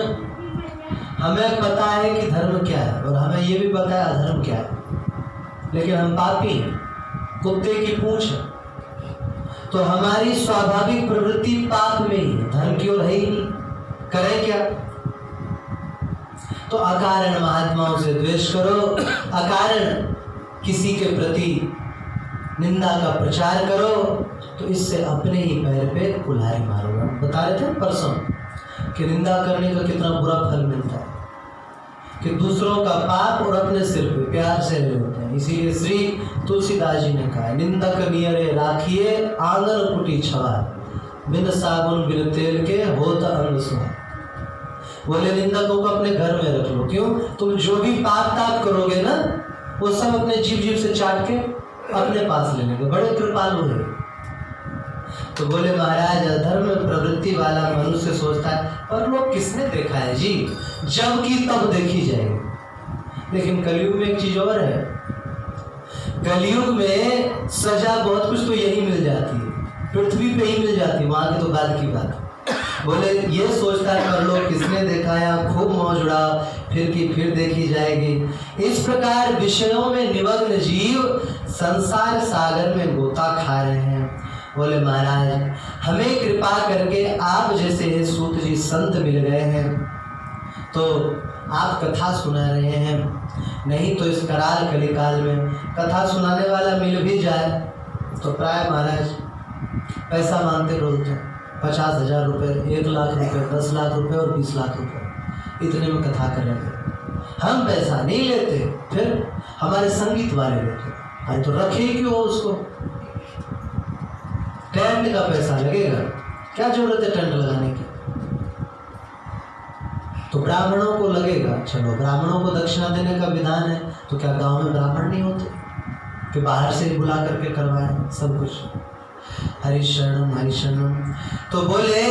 हमें पता है कि धर्म क्या है और हमें ये भी पता है अधर्म क्या है, लेकिन हम पापी हैं, कुत्ते की पूंछ है, तो हमारी स्वाभाविक प्रवृत्ति पाप में ही है, धर्म की ओर है ही नहीं। करें क्या? तो अकारण महात्माओं से द्वेष करो, अकारण किसी के प्रति निंदा का प्रचार करो, तो इससे अपने ही पैर पे कुल्हाड़ी मारोगे। बता रहे थे परसों कि निंदा करने का कितना बुरा फल मिलता है, कि दूसरों का पाप और अपने सिर पे प्यार से ले लेते हैं। इसीलिए श्री तुलसीदास जी ने कहा, निंदक नियरे राखिए आंगन कुटी छवा, बिन साबुन बिन तेल के होत अंग सुहा। बोले निंदकों को अपने घर में रख लो। क्यों? तुम जो भी पाप ताप करोगे ना, वो सब अपने जीभ से चाट के अपने पास ले लेंगे। बड़े कृपालु है। तो बोले महाराज अधर्म प्रवृत्ति वाला मनुष्य सोचता है पर लोग किसने देखा है जी, जब की तब देखी जाएगी। लेकिन कलयुग में एक चीज और है, कलयुग में सजा बहुत कुछ तो यही मिल जाती है, पृथ्वी पे ही मिल जाती है, वहां की तो बाद की बात। बोले ये सोचता है पर लोग किसने देखा है, खूब मौज उड़ा फिर की फिर देखी जाएगी। इस प्रकार विषयों में निमग्न जीव संसार सागर में गोता खा रहे हैं। बोले महाराज हमें कृपा करके आप जैसे सूत जी संत मिल गए हैं तो आप कथा सुना रहे हैं, नहीं तो इस कराल कलिकाल में कथा सुनाने वाला मिल भी जाए तो प्राय महाराज पैसा मांगते बोलते हैं 50,000 रुपये, 1 लाख रुपये, 10 लाख रुपये और 20 लाख रुपये, इतने में कथा करेंगे। हम पैसा नहीं लेते, फिर हमारे संगीत वाले लेते। अरे तो रखे क्यों उसको, टेंट का पैसा लगेगा, क्या जरूरत है टेंट लगाने की। तो ब्राह्मणों को लगेगा, चलो ब्राह्मणों को दक्षिणा देने का विधान है, तो क्या गांव में ब्राह्मण नहीं होते कि बाहर से बुला करके करवाए सब कुछ। हरिशरणम हरिशरणम। तो बोले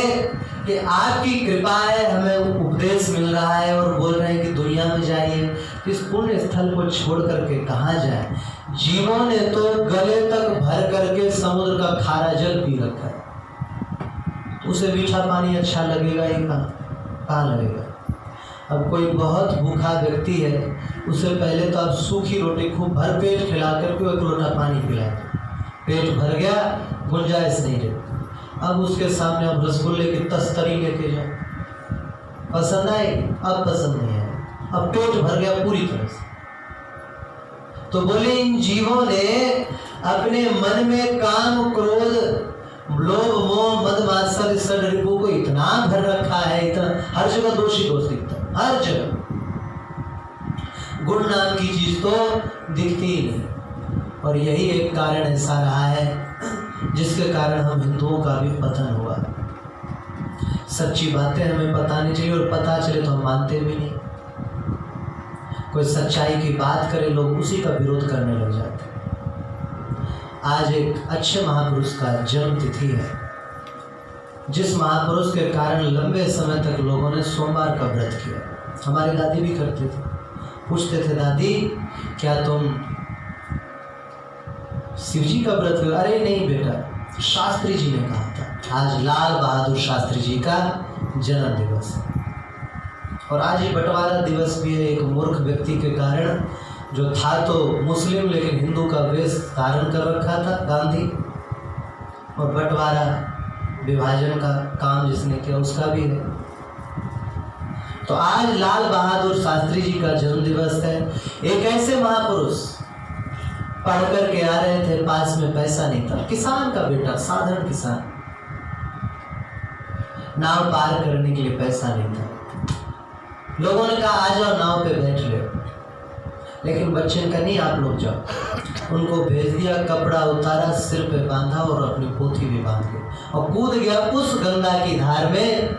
कि आपकी कृपा है, हमें उपदेश मिल रहा है और बोल रहे हैं कि दुनिया में जाइए, इस पुण्य स्थल को छोड़ करके कहाँ जाए। जीवों ने तो गले तक भर करके समुद्र का खारा जल पी रखा है, उसे मीठा पानी अच्छा लगेगा ही कहाँ लगेगा। अब कोई बहुत भूखा व्यक्ति है, उसे पहले तो आप सूखी रोटी खूब भर पेट खिला करके 1 लोटा पानी पिलाए, पेट भर गया, गुंजाइश नहीं रही। अब उसके सामने अब रसगुल्ले की तस्तरी लेके जाओ, पसंद आए, अब पसंद नहीं आए, अब पेट भर गया पूरी तरह से। तो बोले इन जीवों ने अपने मन में काम क्रोध लोभ मोह मद मात्सर्य षड रिपु को इतना भर रखा है, इतना हर जगह दोषी दोष दिखता है, हर जगह। गुण नाम की चीज तो दिखती ही नहीं। और यही एक कारण ऐसा रहा है जिसके कारण हम हिंदुओं का भी पतन हुआ। सच्ची बातें हमें पता नहीं चाहिए, और पता चले तो हम मानते भी नहीं। कोई सच्चाई की बात करे लोग उसी का विरोध करने लग जाते हैं। आज एक अच्छे महापुरुष का जन्म तिथि है, जिस महापुरुष के कारण लंबे समय तक लोगों ने सोमवार का व्रत किया। हमारी दादी भी करते थे, पूछते थे दादी क्या तुम शिव जी का व्रत करो? अरे नहीं बेटा, शास्त्री जी ने कहा था। आज लाल बहादुर शास्त्री जी का जन्म दिवस है, और आज ये बंटवारा दिवस भी है। एक मूर्ख व्यक्ति के कारण, जो था तो मुस्लिम लेकिन हिंदू का वेश धारण कर रखा था, गांधी, और बंटवारा विभाजन का काम जिसने किया उसका भी है। तो आज लाल बहादुर शास्त्री जी का जन्म दिवस है। एक ऐसे महापुरुष पढ़ कर के आ रहे थे, पास में पैसा नहीं था, किसान का बेटा, साधारण किसान, नाव पार करने के लिए पैसा नहीं था। लोगों ने कहा आ जाओ नाव पे बैठ ले, लेकिन बच्चे ने कहा नहीं आप लोग जाओ। उनको भेज दिया, कपड़ा उतारा, सिर पे बांधा और अपनी पोथी भी बांध ली, और कूद गया उस गंगा की धार में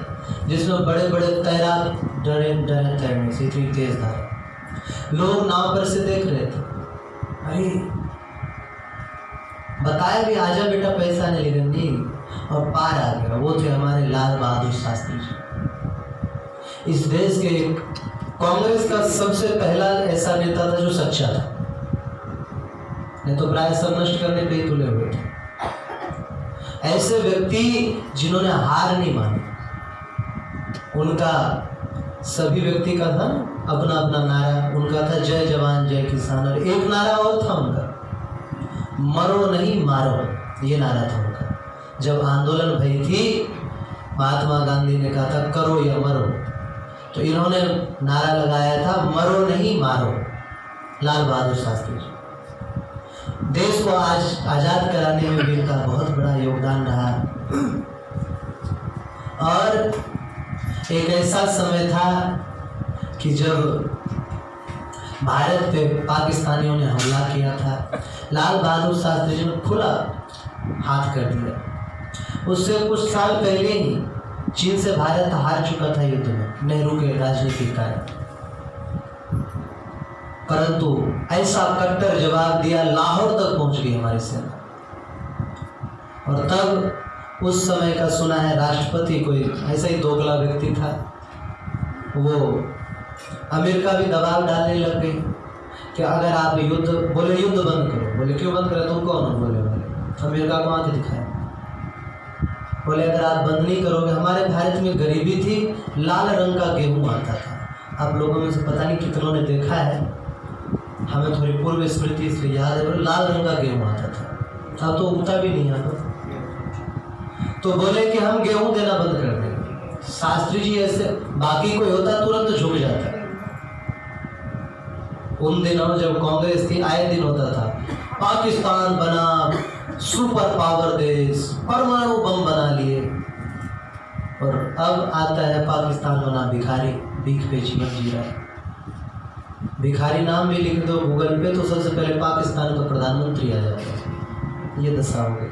जिसमें बड़े बड़े तैराक डरे तैरने से, इतनी तेज धार। लोग नाव पर से देख रहे थे, अरे बताया भी आजा बेटा पैसा नहीं, लेकिन नहीं, और पार आ गया। वो थे हमारे लाल बहादुर शास्त्री जी। इस देश के कांग्रेस का सबसे पहला ऐसा नेता था जो सच्चा था, नहीं तो प्राय सब नष्ट करने पे ही तुले हुए थे। ऐसे व्यक्ति जिन्होंने हार नहीं मानी, उनका सभी व्यक्ति का था अपना अपना नारा। उनका था जय जवान जय किसान, और एक नारा और था उनका, मरो नहीं मारो, ये नारा था उनका। जब आंदोलन भई थी, महात्मा गांधी ने कहा था करो या मरो, तो इन्होंने नारा लगाया था मरो नहीं मारो, लाल बहादुर शास्त्री जी। देश को आज आज़ाद कराने में भी इनका बहुत बड़ा योगदान रहा। और एक ऐसा समय था कि जब भारत पे पाकिस्तानियों ने हमला किया था, लाल बहादुर शास्त्री जी ने खुला हाथ कर दिया। उससे कुछ साल पहले ही चीन से भारत हार चुका था युद्ध में नेहरू के राजनीतिक कारण, परंतु ऐसा कट्टर जवाब दिया, लाहौर तक पहुंच गई हमारी सेना। और तब उस समय का सुना है राष्ट्रपति कोई ऐसा ही दोगला व्यक्ति था, वो अमेरिका भी दबाव डालने लग गई कि अगर आप युद्ध, बोले युद्ध बंद करो। बोले क्यों बंद करें, तुम कौन हो? बोले अमेरिका को आके दिखाया। बोले अगर आप बंद नहीं करोगे, हमारे भारत में गरीबी थी, लाल रंग का गेहूं आता था। आप लोगों में से पता नहीं कितनों ने देखा है, हमें थोड़ी पूर्व स्मृति इसलिए याद है, बोले लाल रंग का गेहूं आता था, अब तो उगता भी नहीं आता। तो बोले कि हम गेहूं देना बंद कर देंगे। शास्त्री जी ऐसे, बाकी कोई होता तुरंत झुक जाता। उन दिनों जब कांग्रेस थी, आए दिन होता था पाकिस्तान बना सुपर पावर देश, परमाणु बम बना लिए, और अब आता है पाकिस्तान बना भिखारी, भीख पे जीवन जी रहा है। भिखारी नाम भी लिख दो गूगल पे तो सबसे पहले पाकिस्तान का प्रधानमंत्री आ जाता है। ये दशा हो गई।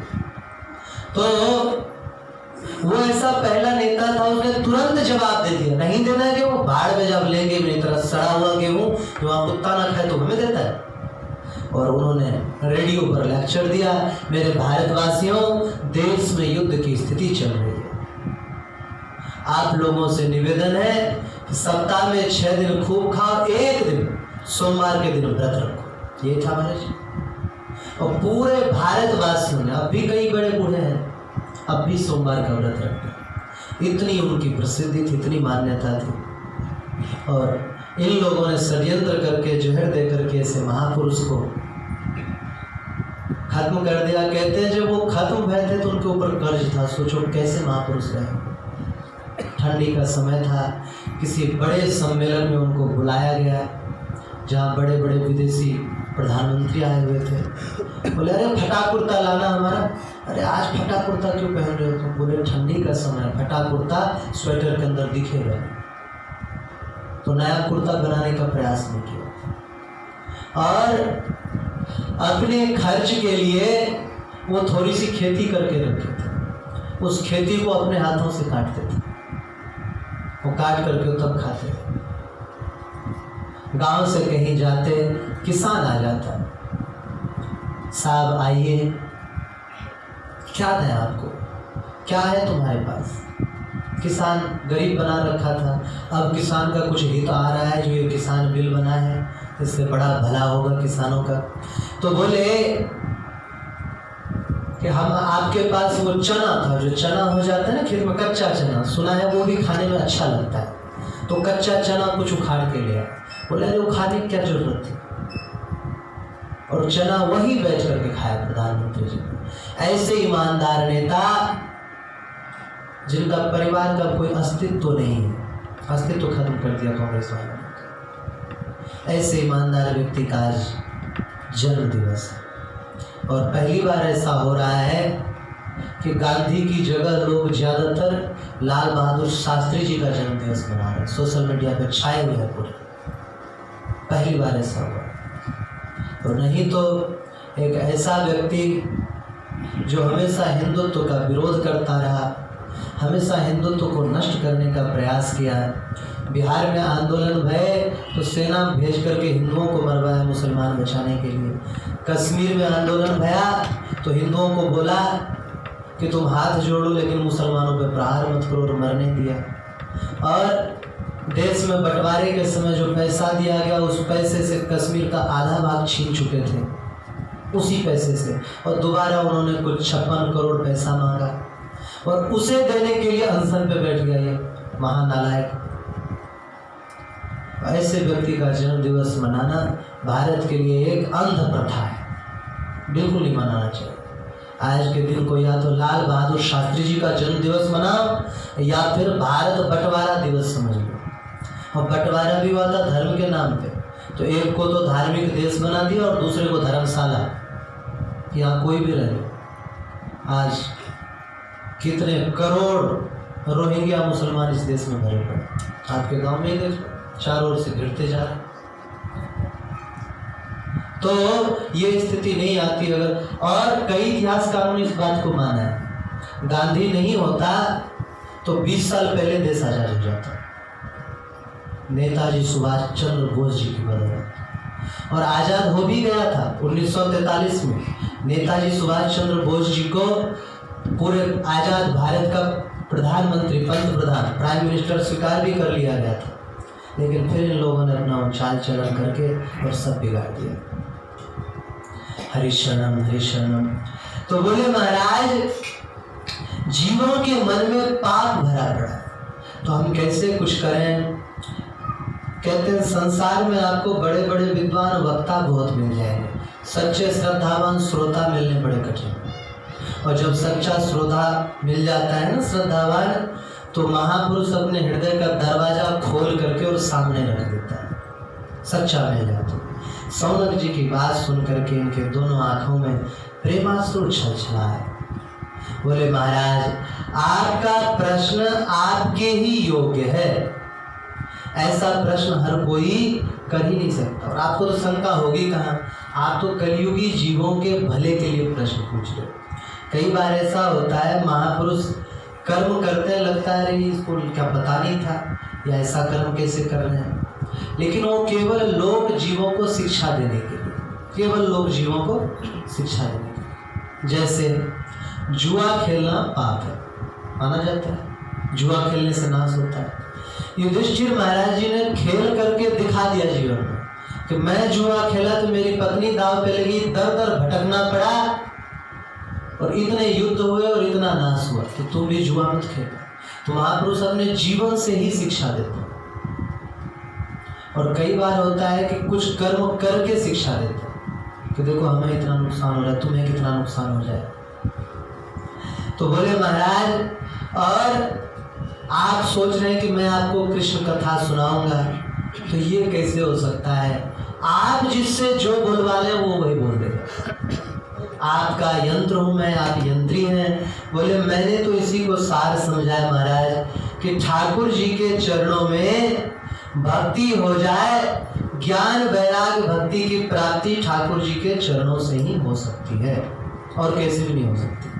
तो वो ऐसा पहला नेता था, उसने तुरंत जवाब दे दिया, नहीं देना गेहूं, भाड़ में जब लेंगे मेरी तरह सड़ा हुआ गेहूं जो वहाँ कुत्ता ना खाए तो हमें देता है। और उन्होंने रेडियो पर लेक्चर दिया, मेरे भारतवासियों, देश में युद्ध की स्थिति चल रही है, आप लोगों से निवेदन है कि सप्ताह में 6 दिन खूब खाओ, एक दिन सोमवार के दिन व्रत रखो। ये था महाराज। और पूरे भारतवासियों ने, अब भी कई बड़े बूढ़े हैं, अब भी सोमवार का व्रत रखते हैं। इतनी उनकी प्रसिद्धि थी, इतनी मान्यता थी। और इन लोगों ने षड्यंत्र करके, जहर दे करके ऐसे महापुरुष को खत्म कर दिया। कहते हैं जब वो खत्म हुए थे तो उनके ऊपर कर्ज था, सोचो कैसे महापुरुष रहे। ठंडी का समय था, किसी बड़े सम्मेलन में उनको बुलाया गया जहाँ बड़े बड़े विदेशी प्रधानमंत्री आए हुए थे। बोले अरे फटा कुर्ता लाना हमारा। अरे आज फटा कुर्ता क्यों पहन रहे हो तुम? बोले ठंडी का समय, फटा कुर्ता स्वेटर के अंदर दिखेगा। तो नया कुर्ता बनाने का प्रयास नहीं किया, और अपने खर्च के लिए वो थोड़ी सी खेती करके रखे थे, उस खेती को अपने हाथों से काटते थे, वो काट करके तब खाते थे। गांव से कहीं जाते, किसान आ जाता, साहब आइए, क्या दें आपको, क्या है तुम्हारे पास? किसान गरीब बना रखा था, अब किसान का कुछ हित आ रहा है, जो ये किसान बिल बना है इससे बड़ा भला होगा किसानों का। तो बोले कि हम आपके पास वो चना था, जो चना हो जाता है ना खेत में, कच्चा चना, सुना है वो भी खाने में अच्छा लगता है, तो कच्चा चना कुछ उखाड़ के लिया। बोले अरे उखाड़ने की क्या जरूरत थी, और चना वही बेच करके खाया प्रधानमंत्री जी। ऐसे ईमानदार नेता जिनका परिवार का कोई अस्तित्व नहीं है, अस्तित्व खत्म कर दिया कांग्रेस वालों ने, ऐसे ईमानदार व्यक्ति का आज जन्म दिवस है। और पहली बार ऐसा हो रहा है कि गांधी की जगह लोग ज़्यादातर लाल बहादुर शास्त्री जी का जन्म दिवस मना रहे हैं, सोशल मीडिया पे छाए हुए हैं पूरे। पहली बार ऐसा हुआ। और नहीं तो एक ऐसा व्यक्ति जो हमेशा हिंदुत्व का विरोध करता रहा, हमेशा हिंदुत्व को नष्ट करने का प्रयास किया। बिहार में आंदोलन भय तो सेना भेज करके हिंदुओं को मरवाया मुसलमान बचाने के लिए। कश्मीर में आंदोलन भया तो हिंदुओं को बोला कि तुम हाथ जोड़ो लेकिन मुसलमानों पर प्रहार मत करो, और मरने दिया। और देश में बंटवारे के समय जो पैसा दिया गया, उस पैसे से कश्मीर का आधा भाग छीन चुके थे, उसी पैसे से। और दोबारा उन्होंने कुछ 56 करोड़ पैसा मांगा, और उसे देने के लिए अनशन पे बैठ गया ये महानालायक। ऐसे व्यक्ति का जन्म दिवस मनाना भारत के लिए एक अंध प्रथा है, बिल्कुल नहीं मनाना चाहिए। आज के दिन को या तो लाल बहादुर शास्त्री जी का जन्म दिवस मनाओ, या फिर भारत बंटवारा दिवस समझ लो। और बंटवारा भी हुआ था धर्म के नाम पे, तो एक को तो धार्मिक देश बना दिया और दूसरे को धर्मशाला, यहाँ कोई भी रहे। आज कितने करोड़ रोहिंग्या मुसलमान इस देश में भरे पड़े, आपके गांव में ही देखो, चारों ओर से गिरते जा रहे। तो ये स्थिति नहीं आती अगर, और कई इतिहासकारों ने इस बात को माना है, गांधी नहीं होता तो 20 साल पहले देश आजाद हो जाता, नेताजी सुभाष चंद्र बोस जी की बदौलत। और आजाद हो भी गया था 1943 में। नेताजी सुभाष चंद्र बोस जी को पूरे आजाद भारत का प्रधानमंत्री, पंत प्रधान, प्राइम मिनिस्टर स्वीकार भी कर लिया गया था। लेकिन फिर इन लोगों ने अपना चाल चलन करके और सब बिगाड़ दिया। हरिशरणम हरिशरणम। तो बोले महाराज, जीवों के मन में पाप भरा पड़ा, तो हम कैसे कुछ करें? कहते हैं संसार में आपको बड़े बड़े विद्वान वक्ता बहुत मिल जाएंगे, सच्चे श्रद्धावान श्रोता मिलने बड़े कठिन। और जब सच्चा श्रोता मिल जाता है ना, श्रद्धावान, तो महापुरुष अपने हृदय का दरवाजा खोल करके और सामने रख देता है, सच्चा मिल जाता है। सौनक जी की बात सुन करके इनके दोनों आंखों में प्रेमाश्रु छलछलाए। बोले महाराज, आपका प्रश्न आपके ही योग्य है, ऐसा प्रश्न हर कोई कर ही नहीं सकता। और आपको तो शंका होगी कहाँ, आप तो कलयुगी जीवों के भले के लिए प्रश्न पूछ रहे हो। कई बार ऐसा होता है, महापुरुष कर्म करते हैं, लगता है अरे इसको क्या पता नहीं था, या ऐसा कर्म कैसे कर रहे हैं। लेकिन वो केवल लोक जीवों को शिक्षा देने के लिए, केवल लोक जीवों को शिक्षा देने के लिए। जैसे जुआ खेलना पाप है, माना जाता है, जुआ खेलने से नाश होता है। युधिष्ठिर महाराज जी ने खेल करके दिखा दिया जीवन में कि मैं जुआ खेला तो मेरी पत्नी दाव पे लगी, दर दर भटकना पड़ा, और इतने युद्ध हुए और इतना नाश हुआ, तो तुम भी जुआ मत खेलो। तो महापुरुष अपने जीवन से ही शिक्षा देते हैं। और कई बार होता है कि कुछ कर्म करके शिक्षा देते हैं कि देखो हमें इतना नुकसान हो रहा है, तुम्हें कितना नुकसान हो जाए। तो बोले महाराज, और आप सोच रहे हैं कि मैं आपको कृष्ण कथा सुनाऊंगा, तो ये कैसे हो सकता है? आप जिससे जो बुलवा ले वो वही बोल देगा। आपका यंत्र हूं मैं, आप यंत्री हैं। बोले मैंने तो इसी को सार समझाया महाराज कि ठाकुर जी के चरणों में भक्ति हो जाए, ज्ञान वैराग्य भक्ति की प्राप्ति ठाकुर जी के चरणों से ही हो सकती है, और कैसे भी नहीं हो सकती।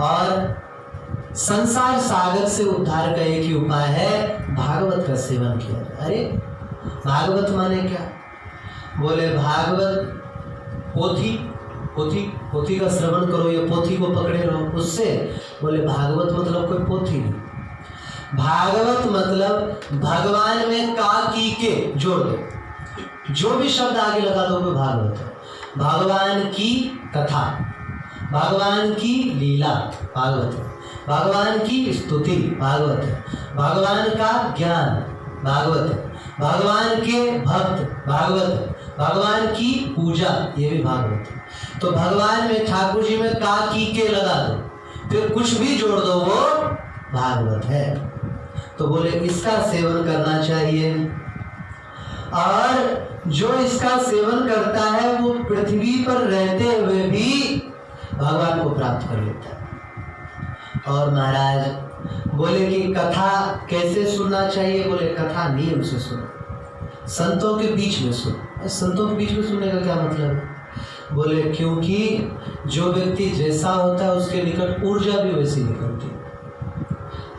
और संसार सागर से उद्धार का एक ही उपाय है, भागवत का सेवन किया जाए। अरे भागवत माने क्या? बोले भागवत पोथी, पोथी पोथी का श्रवण करो, या पोथी को पकड़े रहो उससे। बोले भागवत मतलब कोई पोथी नहीं, भागवत मतलब भगवान में का की के जोड़ दो, जो भी शब्द आगे लगा दो वो भागवत है। भगवान की कथा, भगवान की लीला भागवत है, भगवान की स्तुति भागवत है, भगवान का ज्ञान भागवत है, भगवान के भक्त भागवत है, भगवान की पूजा ये भी भागवत है। तो भगवान में ठाकुर जी में का की के लगा दो, फिर कुछ भी जोड़ दो, वो भागवत है। तो बोले इसका सेवन करना चाहिए, और जो इसका सेवन करता है वो पृथ्वी पर रहते हुए भी भगवान को प्राप्त कर लेता है। और महाराज बोले कि कथा कैसे सुनना चाहिए? बोले कथा नियम से सुनो, संतों के बीच में सुनो। संतों के बीच में सुनने का क्या मतलब है? बोले क्योंकि जो व्यक्ति जैसा होता है उसके निकट ऊर्जा भी वैसी निकलती है।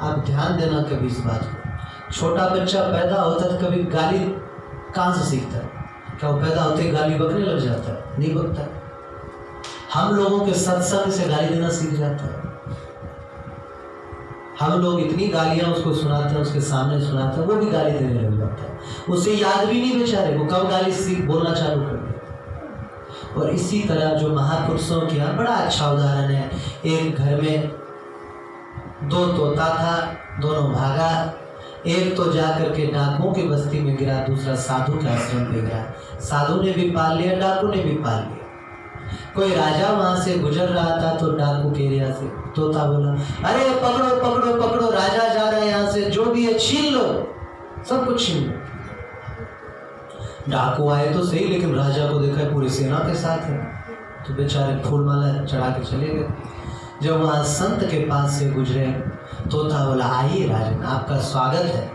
आप ध्यान देना कभी इस बात को। छोटा बच्चा पैदा होता है तो कभी गाली कहाँ से सीखता है? क्या वो पैदा होते ही गाली बकने लग जाता है? नहीं बकता है। हम लोगों के सत्संग से गाली देना सीख जाता है। हम लोग इतनी गालियां उसको सुनाते हैं, उसके सामने सुनाते हैं, वो भी गाली देने लग जाता है। उसे याद भी नहीं बेचारे को कब गाली सीख बोलना चालू कर दिया। और इसी तरह जो महापुरुषों के यहाँ बड़ा अच्छा उदाहरण है। एक घर में दो तोता था, दोनों भागा। एक तो जाकर के डाकुओं की बस्ती में गिरा, दूसरा साधु के आश्रम पे गिरा। साधु ने भी पाल लिया, डाकू ने भी पाल लिया। कोई राजा वहां से गुजर रहा था तो डाकू के एरिया से तोता बोला, अरे पकड़ो पकड़ो पकड़ो, राजा जा रहा है यहाँ से, जो भी है छीन लो, सब कुछ छीन लो। डाकू आए तो सही, लेकिन राजा को देखा पूरी सेना के साथ है, तो बेचारे फूल माला चढ़ा के चले गए। जब वहाँ संत के पास से गुजरे, तोता बोला, आइए राजन, आपका स्वागत है।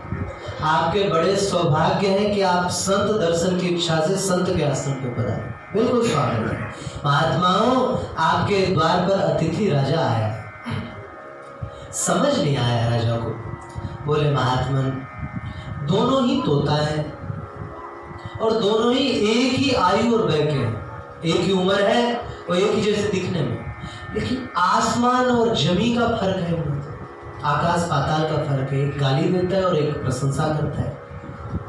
आपके बड़े सौभाग्य है कि आप संत दर्शन की इच्छा से संत के आश्रम पे पधारे। बिल्कुल स्वागत है महात्माओं, आपके द्वार पर अतिथि राजा आया है। समझ नहीं आया राजा को। बोले महात्मन, दोनों ही तोता है और दोनों ही एक ही आयु और वय के हैं, एक ही उम्र है और एक ही जैसे दिखने में, लेकिन आसमान और जमीन का फर्क है, आकाश पाताल का फर्क है। एक गाली देता है और एक प्रशंसा करता है,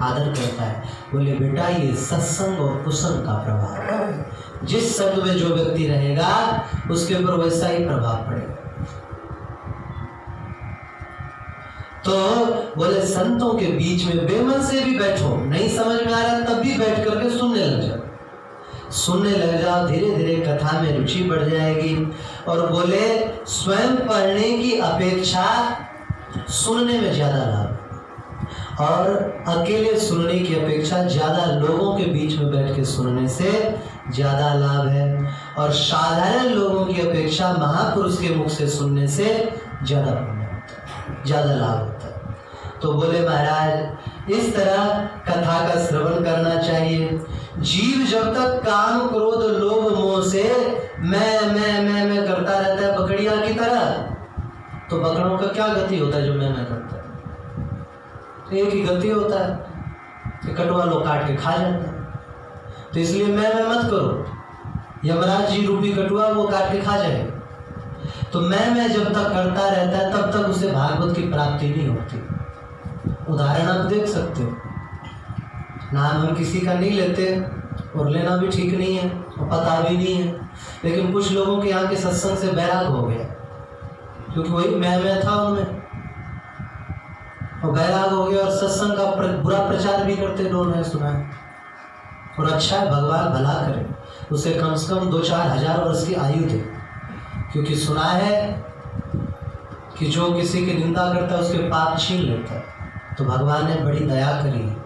आदर करता है। बोले बेटा, ये सत्संग और कुसंग का प्रभाव है। जिस संग में जो व्यक्ति रहेगा उसके ऊपर वैसा ही प्रभाव पड़ेगा। तो बोले संतों के बीच में बेमन से भी बैठो, नहीं समझ में आ रहा तब भी बैठ करके सुनने लग जाओ, सुनने लग जाओ। धीरे धीरे कथा में रुचि बढ़ जाएगी। और बोले स्वयं पढ़ने की अपेक्षा सुनने में ज्यादा लाभ, और अकेले सुनने की अपेक्षा ज्यादा लोगों के बीच में बैठ के सुनने से ज्यादा लाभ है। और साधारण लोगों की अपेक्षा महापुरुष के मुख से सुनने से ज्यादा पुण्य होता है, ज्यादा लाभ होता है। तो बोले महाराज, इस तरह कथा का श्रवण करना चाहिए। जीव जब तक काम क्रोध लोभ मोह से मैं करता रहता है बकरियां की तरह, तो बकरों का क्या गति होता है? जो मैं करता है, एक ही गति होता है कि कटवा लो काट के खा जाता है। तो इसलिए मैं मत करो, यमराज जी रूपी कटुआ वो काट के खा जाएगा। तो मैं जब तक करता रहता है तब तक उसे भागवत की प्राप्ति नहीं होती। उदाहरण आप देख सकते हो, नाम हम किसी का नहीं लेते और लेना भी ठीक नहीं है और पता भी नहीं है, लेकिन कुछ लोगों के यहाँ के सत्संग से बैराग हो गया, क्योंकि वही मैं था उनमें, और बैराग हो गया और सत्संग का बुरा प्रचार भी करते लोग हैं, सुना है। और अच्छा है, भगवान भला करे, उसे कम से कम 2-4 हजार वर्ष की आयु दे, क्योंकि सुना है कि जो किसी की निंदा करता है उसके पाप छीन लेता है। तो भगवान ने बड़ी दया करी है।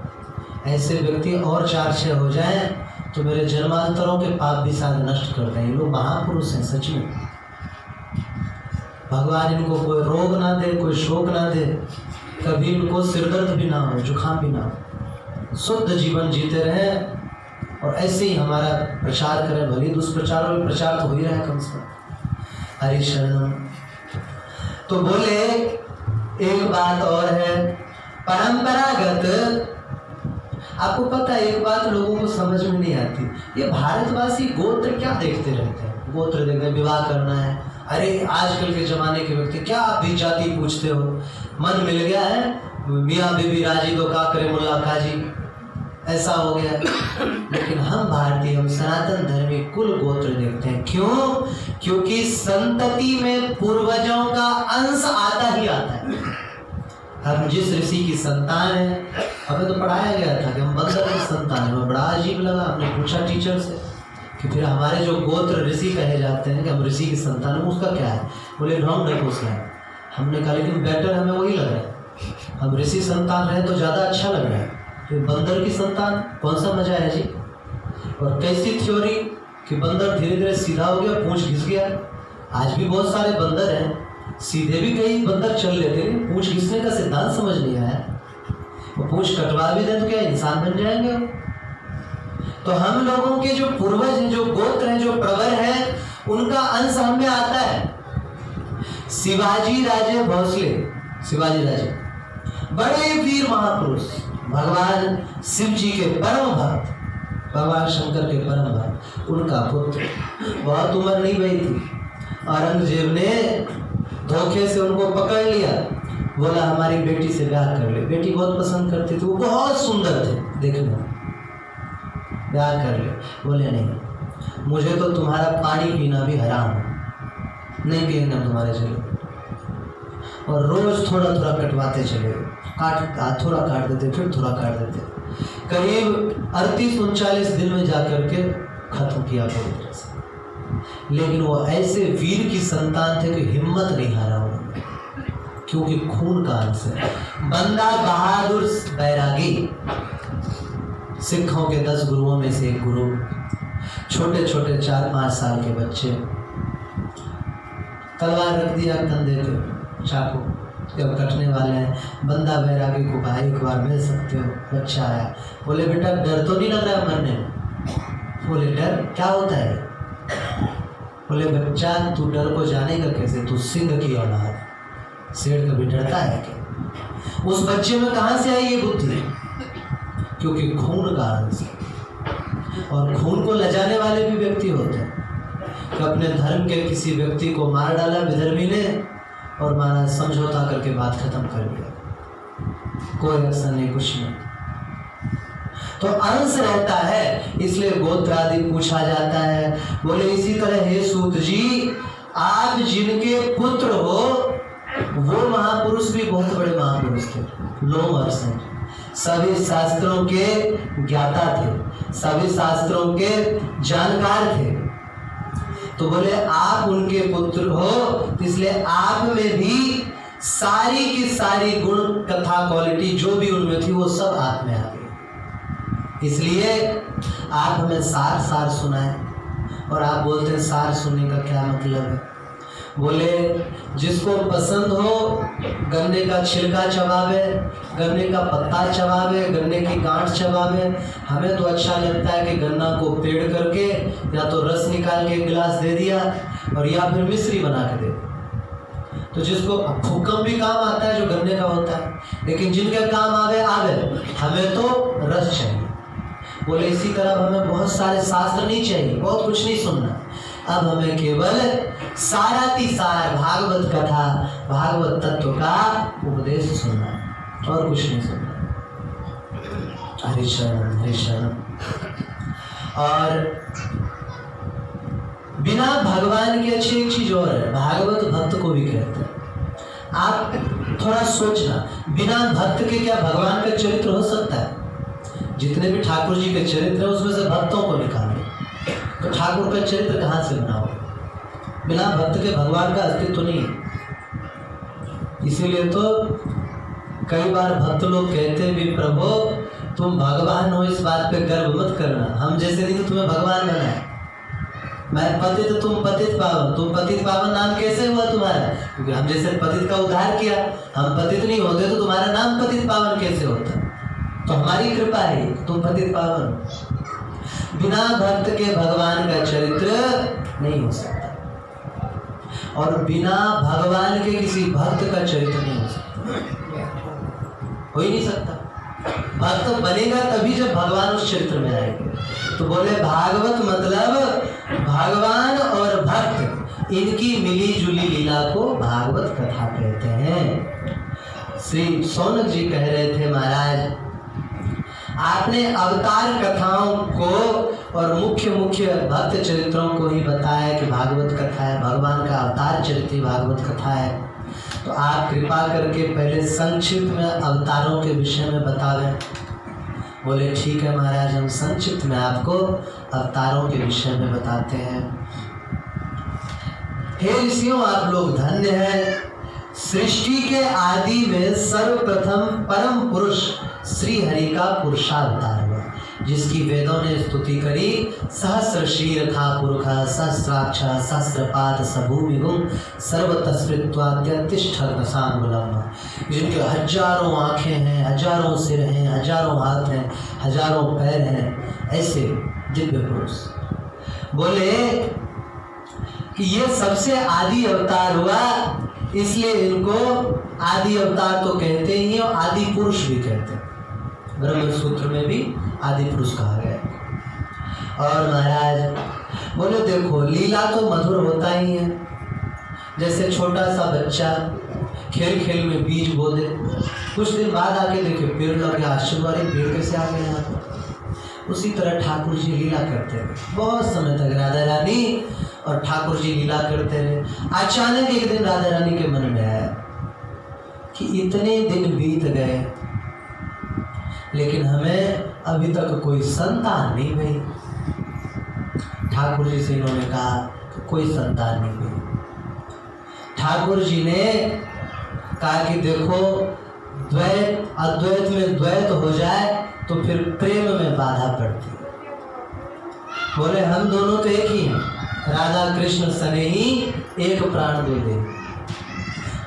ऐसे व्यक्ति और 4-6 हो जाएं तो मेरे जन्मांतरों के पाप भी सारे नष्ट कर दें। ये लोग महापुरुष हैं सच में। भगवान इनको कोई रोग ना दे, कोई शोक ना दे, कभी इनको सिरदर्द भी ना हो, जुकाम भी ना हो, शुद्ध जीवन जीते रहें और ऐसे ही हमारा प्रचार करें। भले दुष्प्रचार और प्रचार तो हो ही रहा है कम से कम। हरि शरणम। तो बोले एक बात और है, परंपरागत, आपको पता है एक बात लोगों को समझ में नहीं आती, ये भारतवासी गोत्र क्या देखते रहते हैं? गोत्र देखते हैं, विवाह करना है। अरे आजकल के जमाने के व्यक्ति क्या आप भी जाति पूछते हो? मन मिल गया है, मियाँ बीबी राजी तो का करे मुल्ला काजी, ऐसा हो गया। लेकिन हम भारतीय, हम सनातन धर्मी कुल गोत्र देखते हैं। क्यों? क्योंकि संतति में पूर्वजों का अंश आता ही आता है। हम जिस ऋषि की संतान है, हमें तो पढ़ाया गया था कि हम बंदर की संतान है। बड़ा अजीब लगा, हमने पूछा टीचर से कि फिर हमारे जो गोत्र ऋषि कहे जाते हैं कि हम ऋषि की संतान है, उसका क्या है? बोले ढोंग नहीं पूछ रहे हैं। हमने कहा लेकिन बेटर हमें वही लग रहा है, हम ऋषि संतान रहे तो ज़्यादा अच्छा लग रहा है। तो बंदर की संतान कौन सा मजा है जी? और कैसी थ्योरी कि बंदर धीरे धीरे सीधा हो गया, पूंछ घिस गया। आज भी बहुत सारे बंदर हैं, सीधे भी कई बंदर चल लेते हैं, पूंछ घिसने का सिद्धांत समझ नहीं आया। वो पूंछ कटवा भी दे तो क्या इंसान बन जाएंगे? तो हम लोगों के जो पूर्वज हैं, जो गोत्र हैं, जो प्रवर हैं, उनका अंश हमें आता है। शिवाजी राजे भोसले, शिवाजी राजे बड़े वीर महापुरुष, भगवान शिव जी के परम भक्त, भगवान शंकर के परम भक्त, उनका पुत्र। बहुत उम्र नहीं हुई थी, औरंगजेब ने धोखे से उनको पकड़ लिया, बोला हमारी बेटी से ब्याह कर ले। बेटी बहुत पसंद करती थी, वो बहुत सुंदर थे देखने, ब्याह कर ले। बोले नहीं, मुझे तो तुम्हारा पानी पीना भी हराम है, नहीं पिएंगे तुम्हारे चले। और रोज थोड़ा थोड़ा कटवाते चले, थोड़ा काट देते, फिर थोड़ा काट देते। करीब 38-39 दिन में जाकर के खत्म किया पूरी तरह से। लेकिन वो ऐसे वीर की संतान थे कि हिम्मत नहीं हारा उन्होंने, क्योंकि खून का अंश है। बंदा बहादुर बैरागी, सिखों के 10 गुरुओं में से एक गुरु, छोटे छोटे 4-5 साल के बच्चे, तलवार रख दिया कंधे पे, चाकू जब कटने वाले हैं। बंदा बैरागी को कहा एक बार मिल सकते हो? बच्चा आया, बोले बेटा डर तो नहीं लग रहा है मरने में? बोले डर क्या होता है? बोले बच्चा तू डर को जानेगा कैसे, तू सिंह की औलाद, शेर कभी डरता है क्या? उस बच्चे में कहाँ से आई ये बुद्धि? क्योंकि खून का अंश है, और खून को लजाने वाले भी व्यक्ति होते हैं कि अपने धर्म के किसी व्यक्ति को मार डाला विधर्मी ने, और महाराज समझौता करके बात खत्म कर दिया, कोई एक्शन नहीं, कुछ नहीं। तो अंश रहता है, इसलिए गोत्र आदि पूछा जाता है। बोले इसी तरह हे सूत जी, आप जिनके पुत्र हो वो महापुरुष भी बहुत बड़े महापुरुष थे, लोमहर्ष हैं, सभी शास्त्रों के ज्ञाता थे, सभी शास्त्रों के जानकार थे। तो बोले आप उनके पुत्र हो, इसलिए आप में भी सारी की सारी गुण कथा क्वालिटी जो भी उनमें थी वो सब आप में आ गई। इसलिए आप हमें सार सार सुनाए। और आप बोलते हैं सार सुनने का क्या मतलब है? बोले जिसको पसंद हो गन्ने का छिलका चबावे, गन्ने का पत्ता चबावे, गन्ने की गांठ चबावे। हमें तो अच्छा लगता है कि गन्ना को पेड़ करके या तो रस निकाल के गिलास दे दिया और या फिर मिश्री बना के दे। तो जिसको फूकम भी काम आता है जो गन्ने का होता है, लेकिन जिनके काम आवे आवे, हमें तो रस चाहिए। बोले इसी तरह हमें बहुत सारे शास्त्र नहीं चाहिए, बहुत कुछ नहीं सुनना। अब हमें केवल सारातिसार भागवत कथा, भागवत तत्व का उपदेश सुनना, और कुछ नहीं सुनना। हरि शरण हरि शरण। और बिना भगवान की अच्छी एक चीज और है, भागवत भक्त को भी कहते हैं। आप थोड़ा सोचना, बिना भक्त के क्या भगवान का चरित्र हो सकता है? जितने भी ठाकुर जी के चरित्र है उसमें से भक्तों को निकालो, तो ठाकुर का चरित्र कहाँ से बनाओ? बिना भक्त के भगवान का अस्तित्व तो नहीं है। इसीलिए तो कई बार भक्त लोग कहते भी, प्रभु तुम भगवान हो इस बात पे गर्व मत करना, हम जैसे नहीं तो तुम्हें भगवान बनाए। मैं पतित तुम पतित पावन, तुम पतित पावन नाम कैसे हुआ तुम्हारा? क्योंकि हम जैसे पतित का उद्धार किया, हम पतित नहीं होते तो तुम्हारा नाम पतित पावन कैसे होता? तो हमारी कृपा है तुम पतित पावन। बिना भक्त के भगवान का चरित्र नहीं हो सकता, और बिना भगवान के किसी भक्त का चरित्र नहीं हो सकता, हो ही नहीं सकता। भक्त बनेगा तभी जब भगवान उस चरित्र में आएंगे। तो बोले भागवत मतलब भगवान और भक्त इनकी मिली जुली लीला को भागवत कथा कहते हैं। श्री सौनक जी कह रहे थे, महाराज आपने अवतार कथाओं को और मुख्य मुख्य भक्त चरित्रों को ही बताया कि भागवत कथा है, भगवान का अवतार चरित्र भागवत कथा है। तो आप कृपा करके पहले संक्षिप्त में अवतारों के विषय में बतावें। बोले ठीक है महाराज, हम संक्षिप्त में आपको अवतारों के विषय में बताते हैं। हे ऋषियों, आप लोग धन्य हैं। सृष्टि के आदि में सर्वप्रथम परम पुरुष श्री हरि का पुरुषावतार हुआ, जिसकी वेदों ने स्तुति करी। सहस्र शीर था पुरुष, सहस्राक्ष सहस्रपाद सभूमिगुम सर्वतस्मृत्वात्यतिष्ठत् साङ्गुलम्, जिनके हजारों आँखें हैं, हजारों सिर हैं, हजारों हाथ हैं, हजारों पैर हैं, ऐसे दिव्य पुरुष। बोले कि ये सबसे आदि अवतार हुआ, इसलिए इनको आदि अवतार तो कहते ही और आदि पुरुष भी कहते हैं। ब्रह्म सूत्र में भी आदि पुरुष कहा गया। और महाराज बोले देखो, लीला तो मधुर होता ही है। जैसे छोटा सा बच्चा खेल खेल में बीज बो दे, कुछ दिन बाद आके देखे पेड़ लग गया, आश्चर्य पेड़ कैसे आ गया यहाँ पर। उसी तरह ठाकुर जी लीला करते रहे बहुत समय तक। राधा रानी और ठाकुर जी लीला करते रहे। अचानक एक दिन राधा रानी के मन में आया कि इतने दिन बीत गए लेकिन हमें अभी तक कोई संतान नहीं हुई। ठाकुर जी से इन्होंने कहा कि कोई संतान नहीं हुई। ठाकुर जी ने कहा कि देखो, द्वैत अद्वैत में द्वैत हो जाए तो फिर प्रेम में बाधा पड़ती है। बोले हम दोनों तो एक ही हैं, राधा कृष्ण सने ही एक प्राण दो दे,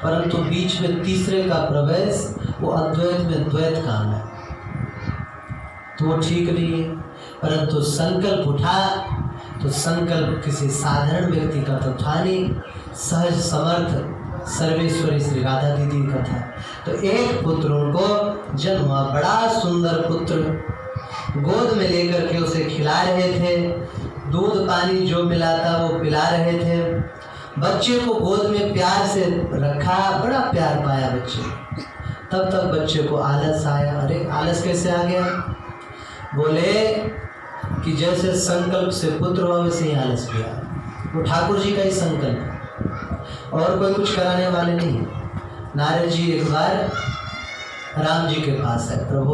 परंतु बीच में तीसरे का प्रवेश वो अद्वैत में द्वैत काम है, तो वो ठीक नहीं है। परंतु संकल्प उठा तो संकल्प किसी साधारण व्यक्ति का तो था नहीं, सहज समर्थ सर्वेश्वरी श्री राधा दीदी की कथा। तो एक पुत्र उनको जन्म हुआ, बड़ा सुंदर पुत्र। गोद में लेकर के उसे खिला रहे थे, दूध पानी जो मिला था वो पिला रहे थे। बच्चे को गोद में प्यार से रखा, बड़ा प्यार पाया बच्चे। तब तक बच्चे को आलस आया। अरे आलस कैसे आ गया? बोले कि जैसे संकल्प से पुत्र हुआ वैसे ही आलस भी आया। वो ठाकुर जी का ही संकल्प है और कोई कुछ कराने वाले नहीं है। नारद जी एक बार राम जी के पास है, प्रभु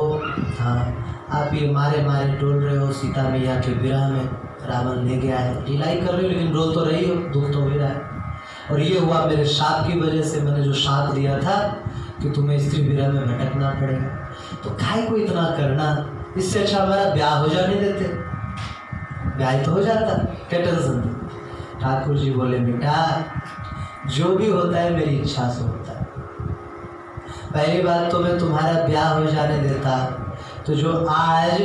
हाँ आप ये मारे मारे डोल रहे हो, सीता मैया के विरह में रावण ले गया है, ढिलाई कर रहे हो लेकिन रोल तो रही हो, दुख तो हो रहा है। और ये हुआ मेरे शाप की वजह से, मैंने जो शाप दिया था कि तुम्हें स्त्री विरह में भटकना पड़ेगा, तो काहे को इतना करना, इससे अच्छा हमारा ब्याह हो जाने देते, ब्याह तो हो जाता, क्या टेंशन थी। ठाकुर जी बोले बेटा जो भी होता है मेरी इच्छा से होता है। पहली बात तो मैं तुम्हारा ब्याह हो जाने देता तो जो आज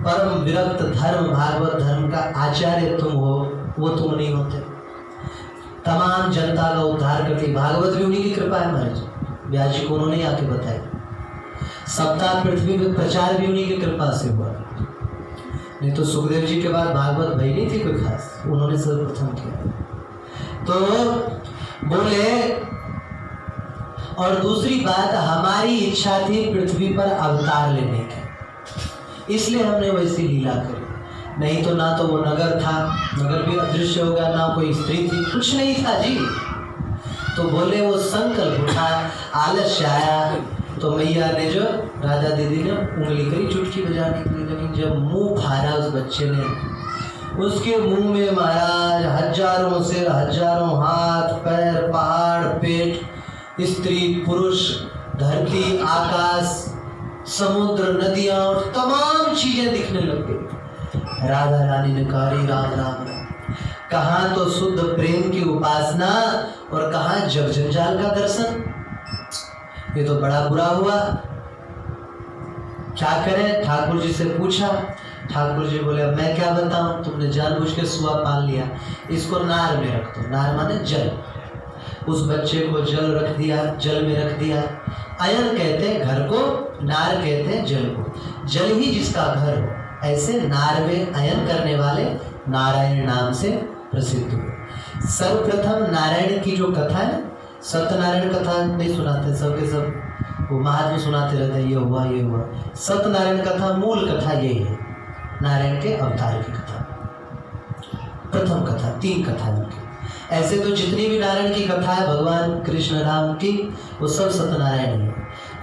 परम विरक्त धर्म भागवत धर्म का आचार्य तुम हो वो तुम नहीं होते। तमाम जनता का उद्धार करती भागवत भी उन्हीं की कृपा है महाराज। व्यास जी को उन्होंने आके बताया, सप्ताह पृथ्वी में प्रचार भी उन्हीं की कृपा से हुआ, नहीं तो सुखदेव जी के बाद भागवत भाई नहीं थी कोई खास, उन्होंने सर्वप्रथम किया। तो बोले और दूसरी बात हमारी इच्छा थी पृथ्वी पर अवतार लेने की, इसलिए हमने वैसी लीला करी, नहीं तो ना तो वो नगर था, नगर भी अदृश्य हो गया, ना कोई स्त्री थी, कुछ नहीं था जी। तो बोले वो संकल्प उठा, आलस्य आया, तो मैया ने जो राधा दीदी ने उंगली करी चुटकी बजाने के लिए, लेकिन जब मुंह फाड़ा उस बच्चे ने, उसके मुंह में महाराज हजारों से हजारों हाथ पैर पहाड़ पेट, स्त्री पुरुष धरती आकाश समुद्र नदियां और तमाम चीजें दिखने लग गई। राधा रानी ने कहा रे राम राम राम, कहाँ तो शुद्ध प्रेम की उपासना और कहाँ जग जंजाल का दर्शन, ये तो बड़ा बुरा हुआ, क्या करें। ठाकुर जी से पूछा, ठाकुर जी बोले अब मैं क्या बताऊं, तुमने जानबूझ के सुआ पाल लिया, इसको नार में रख दो, नार माने जल। उस बच्चे को जल रख दिया, जल में रख दिया। अयन कहते हैं घर को, नार कहते हैं जल को, जल ही जिसका घर हो, ऐसे नार में अयन करने वाले नारायण नाम से प्रसिद्ध हुए। सर्वप्रथम नारायण की जो कथा है, सत्यनारायण कथा नहीं सुनाते सबके सब, वो महात्मा सुनाते रहते हैं ये हुआ ये हुआ। सत्यनारायण कथा मूल कथा यही है, नारायण के अवतार की कथा, प्रथम कथा, 3 कथा उनकी। ऐसे तो जितनी भी नारायण की कथा है भगवान कृष्ण राम की, वो सब सत्यनारायण है,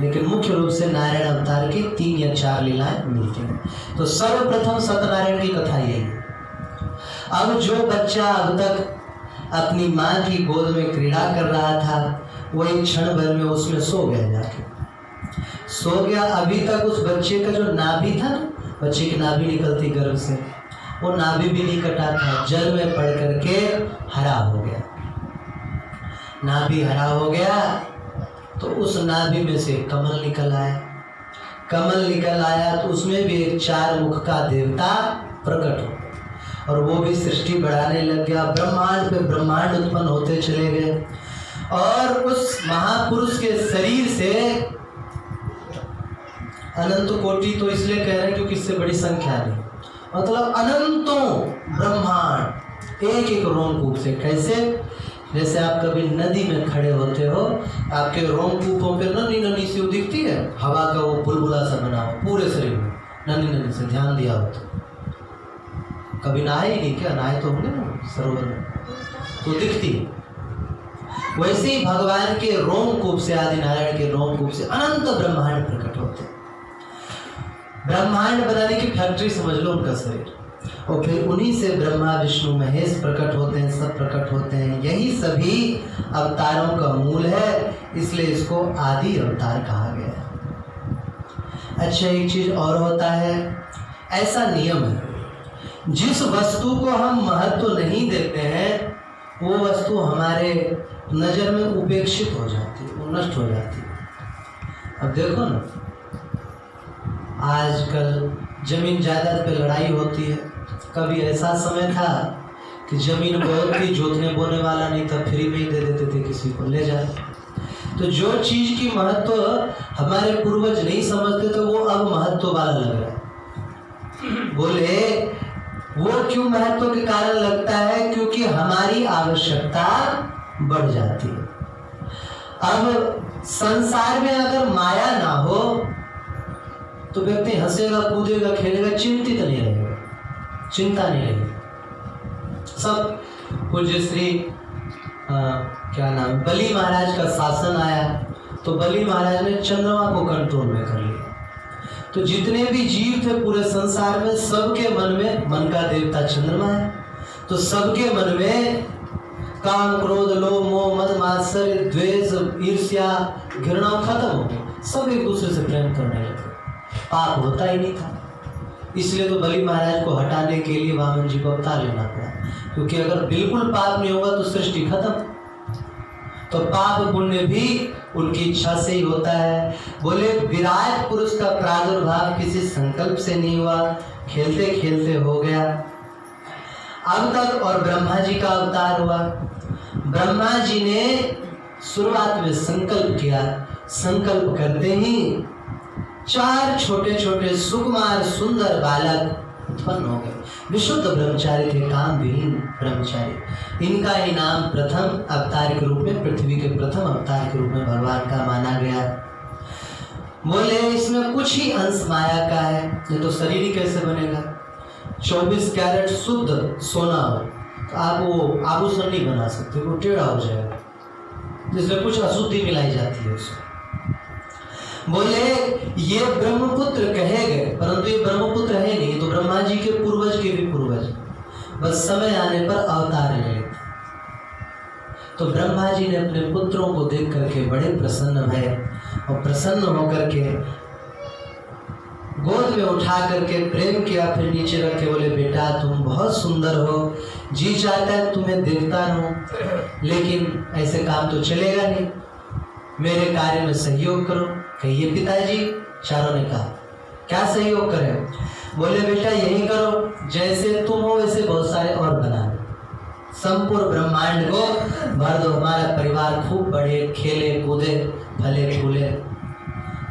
लेकिन मुख्य रूप से नारायण अवतार की 3 या 4 लीलाएं मिलती हैं। तो सर्वप्रथम सत्यनारायण की कथा यही है। अब जो बच्चा अब तक अपनी माँ की गोद में क्रीड़ा कर रहा था, वही क्षण भर में उसमें सो गया, जाके सो गया। अभी तक उस बच्चे का जो नाभि था ना, बच्चे की नाभि निकलती गर्भ से, वो नाभि भी नहीं कटा था, जल में पड़ करके हरा हो गया। नाभि हरा हो गया तो उस नाभि में से कमल निकल आया, कमल निकल आया तो उसमें भी एक 4 मुख का देवता प्रकट हो गया और वो भी सृष्टि बढ़ाने लग गया। ब्रह्मांड पे ब्रह्मांड उत्पन्न होते चले गए और उस महापुरुष के शरीर से अनंत कोटि, तो इसलिए कह रहे हैं क्योंकि इससे बड़ी संख्या नहीं, मतलब अनंतों ब्रह्मांड एक एक रोमकूप से। कैसे? जैसे आप कभी नदी में खड़े होते हो, आपके रोमकूपों पे नन्ही नन्ही सी दिखती है, हवा का वो बुलबुला सा बना हो पूरे शरीर में, नन्ही नन्ही से, ध्यान दिया हो तो। कभी नहाए ही नहीं क्या? नहाए तो होंगे ना सरोवर में, तो दिखती है। वैसे ही भगवान के रोमकूप से, आदि नारायण के रोमकूप से अनंत ब्रह्मांड प्रकट होते हैं। ब्रह्मांड बनाने की फैक्ट्री समझ लो उनका शरीर, और फिर उन्हीं से ब्रह्मा विष्णु महेश प्रकट होते हैं, सब प्रकट होते हैं। यही सभी अवतारों का मूल है, इसलिए इसको आदि अवतार कहा गया है। अच्छा, एक चीज और होता है, ऐसा नियम है, जिस वस्तु को हम महत्व नहीं देते हैं वो वस्तु हमारे नजर में उपेक्षित हो जाती है, वो नष्ट हो जाती है। अब देखो ना, आजकल जमीन जायदाद पे लड़ाई होती है। कभी ऐसा समय था कि जमीन बहुत थी, जोतने बोने वाला नहीं था, फ्री में ही दे देते थे किसी को, ले जा। तो जो चीज की महत्व हमारे पूर्वज नहीं समझते थे वो अब महत्व वाला लग रहा है। बोले वो क्यों महत्व के कारण लगता है? क्योंकि हमारी आवश्यकता बढ़ जाती है। अब संसार में अगर माया ना हो तो व्यक्ति हंसेगा, कूदेगा, खेलेगा, चिंतित नहीं रहेगा, चिंता नहीं रहेगी। सब पूज्य श्री क्या नाम, बलि महाराज का शासन आया तो बलि महाराज ने चंद्रमा को कंट्रोल में कर लिया। तो जितने भी जीव थे पूरे संसार में, सबके मन का देवता चंद्रमा है। तो सबके मन में काम, क्रोध, लोभ, मोह, मद, मात्सर्य, द्वेष, ईर्ष्या, घृणा खत्म हो गई। सब एक दूसरे से प्रेम करने लगे, पाप होता ही नहीं था। इसलिए तो बलि महाराज को हटाने के लिए वामन जी को अवतार लेना पड़ा, क्योंकि अगर बिल्कुल पाप नहीं होगा तो सृष्टि खत्म। तो पाप पुण्य भी उनकी इच्छा से ही होता है। बोले विराट पुरुष का प्रादुर्भाव किसी संकल्प से नहीं हुआ, खेलते खेलते हो गया। अब तक और ब्रह्मा जी का अवतार हुआ। ब्रह्मा जी ने शुरुआत में संकल्प किया, संकल्प करते ही 4 छोटे छोटे सुकुमार सुंदर बालक उत्पन्न हो गए। विशुद्ध ब्रह्मचारी थे, काम विहीन ब्रह्मचारी। इनका ही नाम प्रथम अवतार के रूप में, पृथ्वी के प्रथम अवतार के रूप में भगवान का माना गया। बोले इसमें कुछ ही अंश माया का है, ये तो शरीर ही कैसे बनेगा? 24 कैरेट शुद्ध सोना हो तो आप वो आभूषण नहीं बना सकते, वो टेढ़ा हो जाएगा, जिसमें कुछ अशुद्धि मिलाई जाती है उसमें। बोले ये ब्रह्मपुत्र कहे गए, परंतु ये ब्रह्मपुत्र है नहीं, तो ब्रह्मा जी के पूर्वज के भी पूर्वज, बस समय आने पर अवतार ले लेते। तो ब्रह्मा जी ने अपने पुत्रों को देख करके बड़े प्रसन्न भये और प्रसन्न होकर के गोद में उठा करके प्रेम किया, फिर नीचे रख के बोले बेटा तुम बहुत सुंदर हो, जी चाहता है तुम्हें देखता रहूं, लेकिन ऐसे काम तो चलेगा नहीं, मेरे कार्य में सहयोग करो। कहिए पिताजी। चारों ने कहा क्या सहयोग करें? बोले बेटा यही करो, जैसे तुम हो वैसे बहुत सारे और बना दो, संपूर्ण ब्रह्मांड को भर दो, हमारा परिवार खूब बढ़े, खेले कूदे, फले फूले।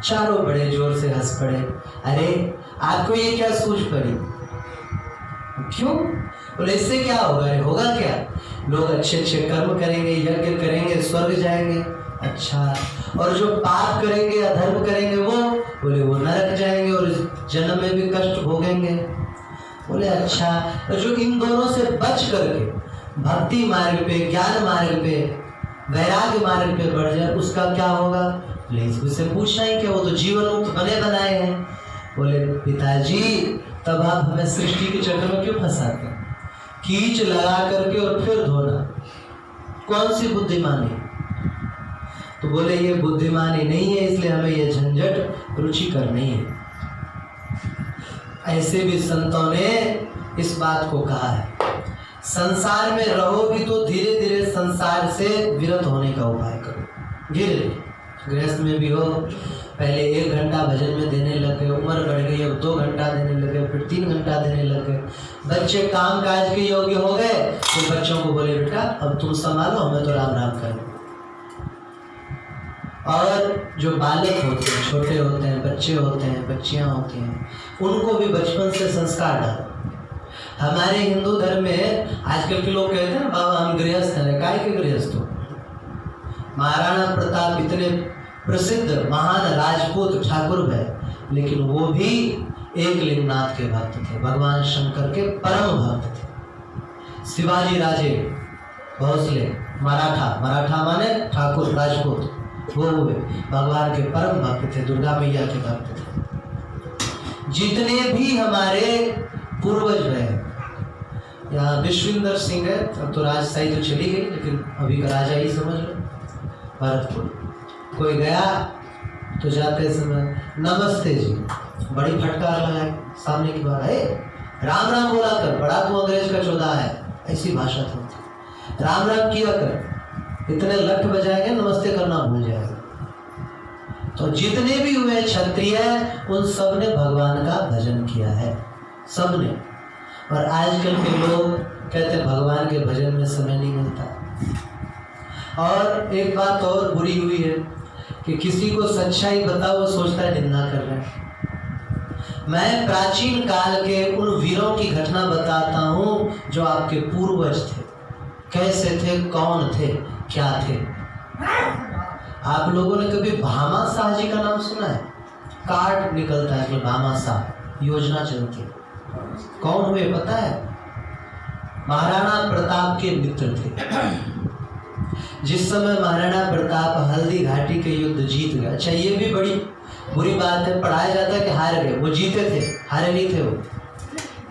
चारों बड़े जोर से हंस पड़े। अरे आपको ये क्या सूझ पड़ी? क्यों? बोले इससे क्या होगा? अरे होगा क्या, लोग अच्छे अच्छे कर्म करेंगे, यज्ञ करेंगे, स्वर्ग जाएंगे। अच्छा, और जो पाप करेंगे, अधर्म करेंगे, वो बोले वो नरक जाएंगे और इस जन्म में भी कष्ट भोगेंगे। बोले अच्छा, और जो इन दोनों से बच करके भक्ति मार्ग पे, ज्ञान मार्ग पे, वैराग्य मार्ग पे बढ़ जाए उसका क्या होगा? बोले इससे पूछना ही क्या, वो तो जीवन मुक्त बने बनाए हैं। बोले पिताजी तब आप हमें सृष्टि के चक्र में क्यों फंसाते हैं? कीच लगा करके और फिर धोना कौन सी बुद्धिमानी? तो बोले ये बुद्धिमानी नहीं है, इसलिए हमें ये झंझट रुचिकर नहीं है। ऐसे भी संतों ने इस बात को कहा है, संसार में रहोगी तो धीरे धीरे संसार से विरत होने का उपाय करो। धीरे गृहस्थ में भी हो, पहले 1 घंटा भजन में देने लग गए, उम्र बढ़ गई, अब 2 घंटा देने लगे, फिर 3 घंटा देने लग गए। बच्चे काम काज के योग्य हो गए तो बच्चों को बोले बेटा अब तुम संभालो, हमें तो राम राम करो। और जो बालक होते हैं, छोटे होते हैं, बच्चे होते हैं, बच्चियां होती हैं, उनको भी बचपन से संस्कार डालो। हमारे हिंदू धर्म में आजकल के लोग कहते हैं बाबा हम गृहस्थ हैं, काय के गृहस्थ हो? महाराणा प्रताप इतने प्रसिद्ध महान राजपूत ठाकुर है, लेकिन वो भी एक लिंगनाथ के भक्त थे, भगवान शंकर के परम भक्त थे। शिवाजी राजे भोसले मराठा माने ठाकुर राजपूत, वो हुए भगवान के परम भक्त थे, दुर्गा मैया के भक्त थे। जितने भी हमारे पूर्वज हैं, यहाँ विश्विंदर सिंह है, अब तो राजशाही तो चली गई, लेकिन अभी का राजा ही समझ लो, भरतपुर। कोई गया तो जाते समय नमस्ते जी, बड़ी फटकार लगाई सामने की बात है, राम राम बोला कर, बड़ा तू अंग्रेज का चौधा है, ऐसी भाषा थी। राम राम किया कर, इतने लठ बजाएंगे नमस्ते करना भूल जाएगा। तो जितने भी हुए क्षत्रिय उन सब ने भगवान का भजन किया है, सबने। और आजकल के लोग कहते हैं भगवान के भजन में समय नहीं मिलता। और एक बात और बुरी हुई है कि किसी को सच्चाई बताओ वो सोचता है निंदा कर रहे हैं। मैं प्राचीन काल के उन वीरों की घटना बताता हूँ जो आपके पूर्वज थे, कैसे थे, कौन थे, क्या थे। आप लोगों ने कभी भामा शाह जी का नाम सुना है? कार्ड निकलता है कि भामा शाह योजना चलती है। कौन हुए पता है? महाराणा प्रताप के मित्र थे। जिस समय महाराणा प्रताप हल्दी घाटी के युद्ध जीत गए, अच्छा ये भी बड़ी बुरी बात है, पढ़ाया जाता है कि हार गए, वो जीते थे, हारे नहीं थे वो।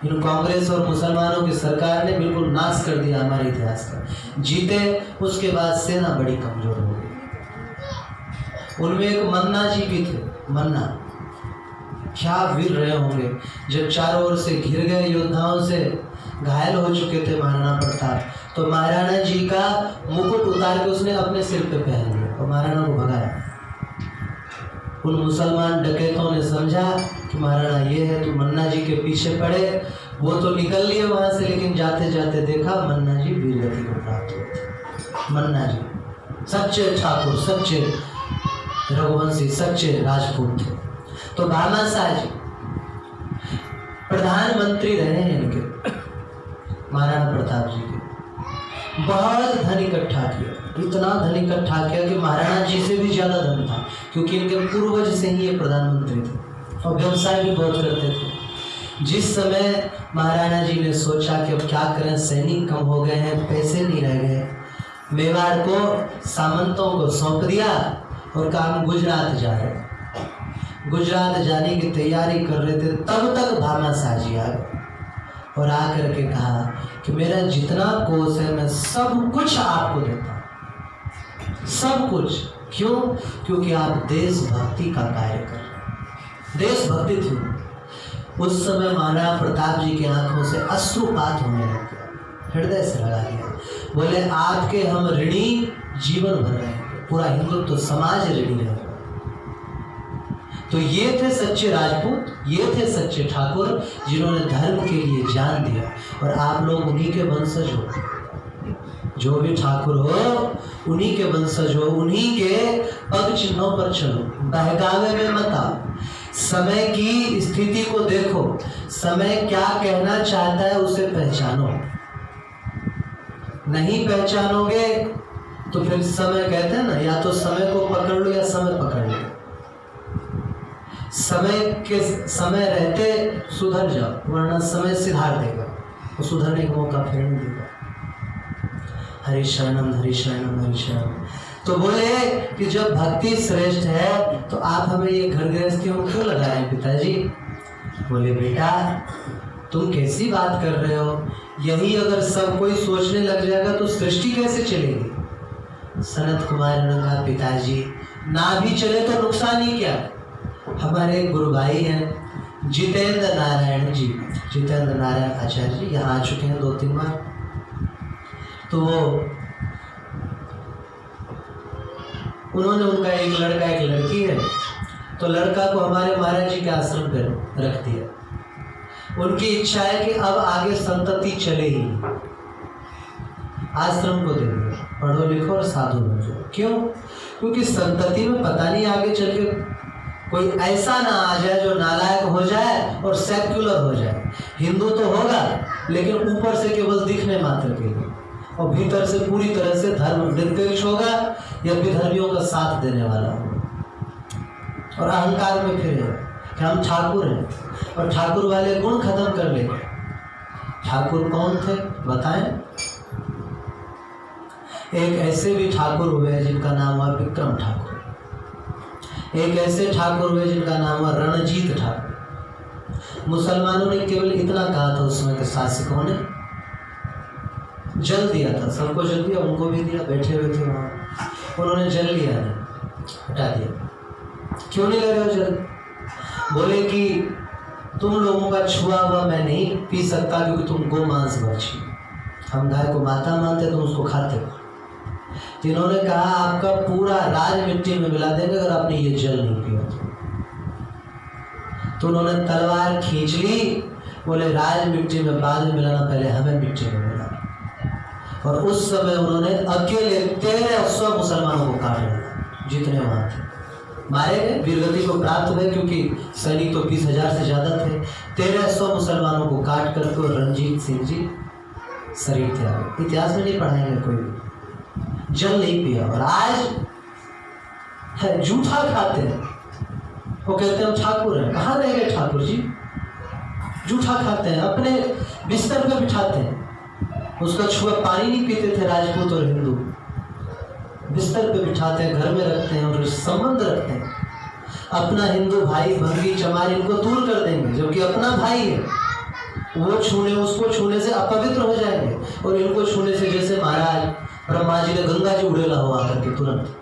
इन कांग्रेस और मुसलमानों की सरकार ने बिल्कुल नाश कर दिया हमारे इतिहास का। जीते, उसके बाद सेना बड़ी कमजोर हो गई। उनमें एक मन्ना जी भी थे। मन्ना क्या वीर रहे होंगे, जब चारों ओर से घिर गए योद्धाओं से, घायल हो चुके थे महाराणा प्रताप, तो महाराणा जी का मुकुट उतार के उसने अपने सिर पे पहन लिया और महाराणा को भगाया। उन मुसलमान डकैतों ने समझा कि महाराणा ये है, तो मन्ना जी के पीछे पड़े। वो तो निकल लिए वहां से, लेकिन जाते जाते देखा मन्ना जी वीरगति को प्राप्त हुए थे। मन्ना जी सच्चे ठाकुर, सच्चे रघुवंशी, सच्चे राजपूत थे। तो भामा शाह जी प्रधानमंत्री रहे हैं इनके, महाराणा प्रताप जी के। बहुत धन इकट्ठा किया, इतना धन इकट्ठा किया कि महाराणा जी से भी ज़्यादा धन था, क्योंकि इनके पूर्वज से ही ये प्रधानमंत्री थे और व्यवसाय भी बहुत करते थे। जिस समय महाराणा जी ने सोचा कि अब क्या करें, सैनिक कम हो गए हैं, पैसे नहीं रह गए, मेवाड़ को सामंतों को सौंप दिया और कहा हम गुजरात जा रहे हैं। गुजरात जाने की तैयारी कर रहे थे, तब तक भामा शाह जी आ गए और आकर के कहा कि मेरा जितना कोष है मैं सब कुछ आपको देता हूँ, सब कुछ। क्यों? क्योंकि आप देशभक्ति का कार्य कर रहे हैं। देशभक्ति थी। उस समय महाराणा प्रताप जी की आंखों से अश्रुपात होने लग गया, हृदय से लगा लिया। बोले आपके हम ऋणी जीवन भर रहेंगे, पूरा हिंदुत्व समाज ऋणी रहेगा। तो ये थे सच्चे राजपूत, ये थे सच्चे ठाकुर जिन्होंने धर्म के लिए जान दिया। और आप लोग उन्हीं के वंशज हो, जो भी ठाकुर हो उन्हीं के वंशज हो, उन्हीं के पग चिन्हों पर चलो, बहकावे में मत आओ। समय की स्थिति को देखो, समय क्या कहना चाहता है उसे पहचानो। नहीं पहचानोगे तो फिर समय, कहते हैं ना, या तो समय को पकड़ लो या समय पकड़ लो। समय रहते सुधर जाओ, वरना समय सिधार देगा, वो सुधरने का मौका फिर नहीं देगा। हरि शरणम, हरि शरणम, हरि शरणम। तो बोले कि जब भक्ति श्रेष्ठ है तो आप हमें ये घर गृहस्थियों में क्यों लगा रहे हैं पिताजी? बोले बेटा तुम कैसी बात कर रहे हो, यही अगर सब कोई सोचने लग जाएगा तो सृष्टि कैसे चलेगी? सनत कुमार ने कहा पिताजी ना भी चले तो नुकसान ही क्या। हमारे गुरु भाई हैं जितेंद्र नारायण जी, जितेंद्र नारायण आचार्य जी यहाँ आ चुके हैं 2-3 बार। तो उन्होंने, उनका एक लड़का एक लड़की है, तो लड़का को हमारे महाराज जी के आश्रम पर रख दिया। उनकी इच्छा है कि अब आगे संतति चले ही, आश्रम को दे दो, पढ़ो लिखो और साधु बन जाओ। क्यों? क्योंकि संतति में पता नहीं आगे चल के कोई ऐसा ना आ जाए जो नालायक हो जाए और सेक्युलर हो जाए। हिंदू तो होगा लेकिन ऊपर से केवल दिखने मात्र के लिए, और भीतर से पूरी तरह से धर्म निरपेक्ष होगा या विधर्मियों का साथ देने वाला होगा और अहंकार में फिरेगा कि हम ठाकुर हैं, और ठाकुर वाले गुण खत्म कर लेंगे। ठाकुर कौन थे बताएं? एक ऐसे भी ठाकुर हुए जिनका नाम हुआ विक्रम ठाकुर, एक ऐसे ठाकुर हुए जिनका नाम हुआ रणजीत ठाकुर। मुसलमानों ने केवल इतना कहा था उस समय के शासकों ने, जल दिया था, सबको जल दिया, उनको भी दिया, बैठे हुए थे वहाँ, उन्होंने जल लिया नहीं, हटा दिया। क्यों नहीं ले रहे हो जल? बोले कि तुम लोगों का छुआ हुआ मैं नहीं पी सकता क्योंकि तुम गो मांस भक्षी, हम गाय को माता मानते तुम उसको खाते हो। जिन्होंने कहा आपका पूरा राज मिट्टी में मिला देंगे अगर आपने ये जल नहीं पिया तो उन्होंने तलवार खींच ली बोले राज मिट्टी में बाद में मिलाना, पहले हमें मिट्टी में मिला। और उस समय उन्होंने अकेले 1300 मुसलमानों को काट डाला, जितने वहां थे मारे गए, वीरगति को प्राप्त हुए, क्योंकि सैनिक तो 20,000 से ज्यादा थे। 1300 मुसलमानों को काट करके रणजीत सिंह जी शरीर त्यागे। इतिहास में नहीं पढ़ाएंगे कोई भी, जल नहीं पिया। और आज जूठा खाते हैं, वो कहते हैं हम ठाकुर हैं। कहाँ रह गए ठाकुर जी? जूठा खाते हैं, अपने बिस्तर पे बिठाते हैं, उसका छुआ पानी नहीं पीते थे राजपूत और हिंदू, बिस्तर पे बिठाते हैं, घर में रखते हैं और संबंध रखते हैं। अपना हिंदू भाई भंगी चमार इनको दूर कर देंगे, जबकि अपना भाई है, वो छूने उसको छूने से अपवित्र हो जाएंगे, और इनको छूने से जैसे महाराज ब्रह्मा जी ने गंगा जी उड़ेला हुआ करके तुरंत।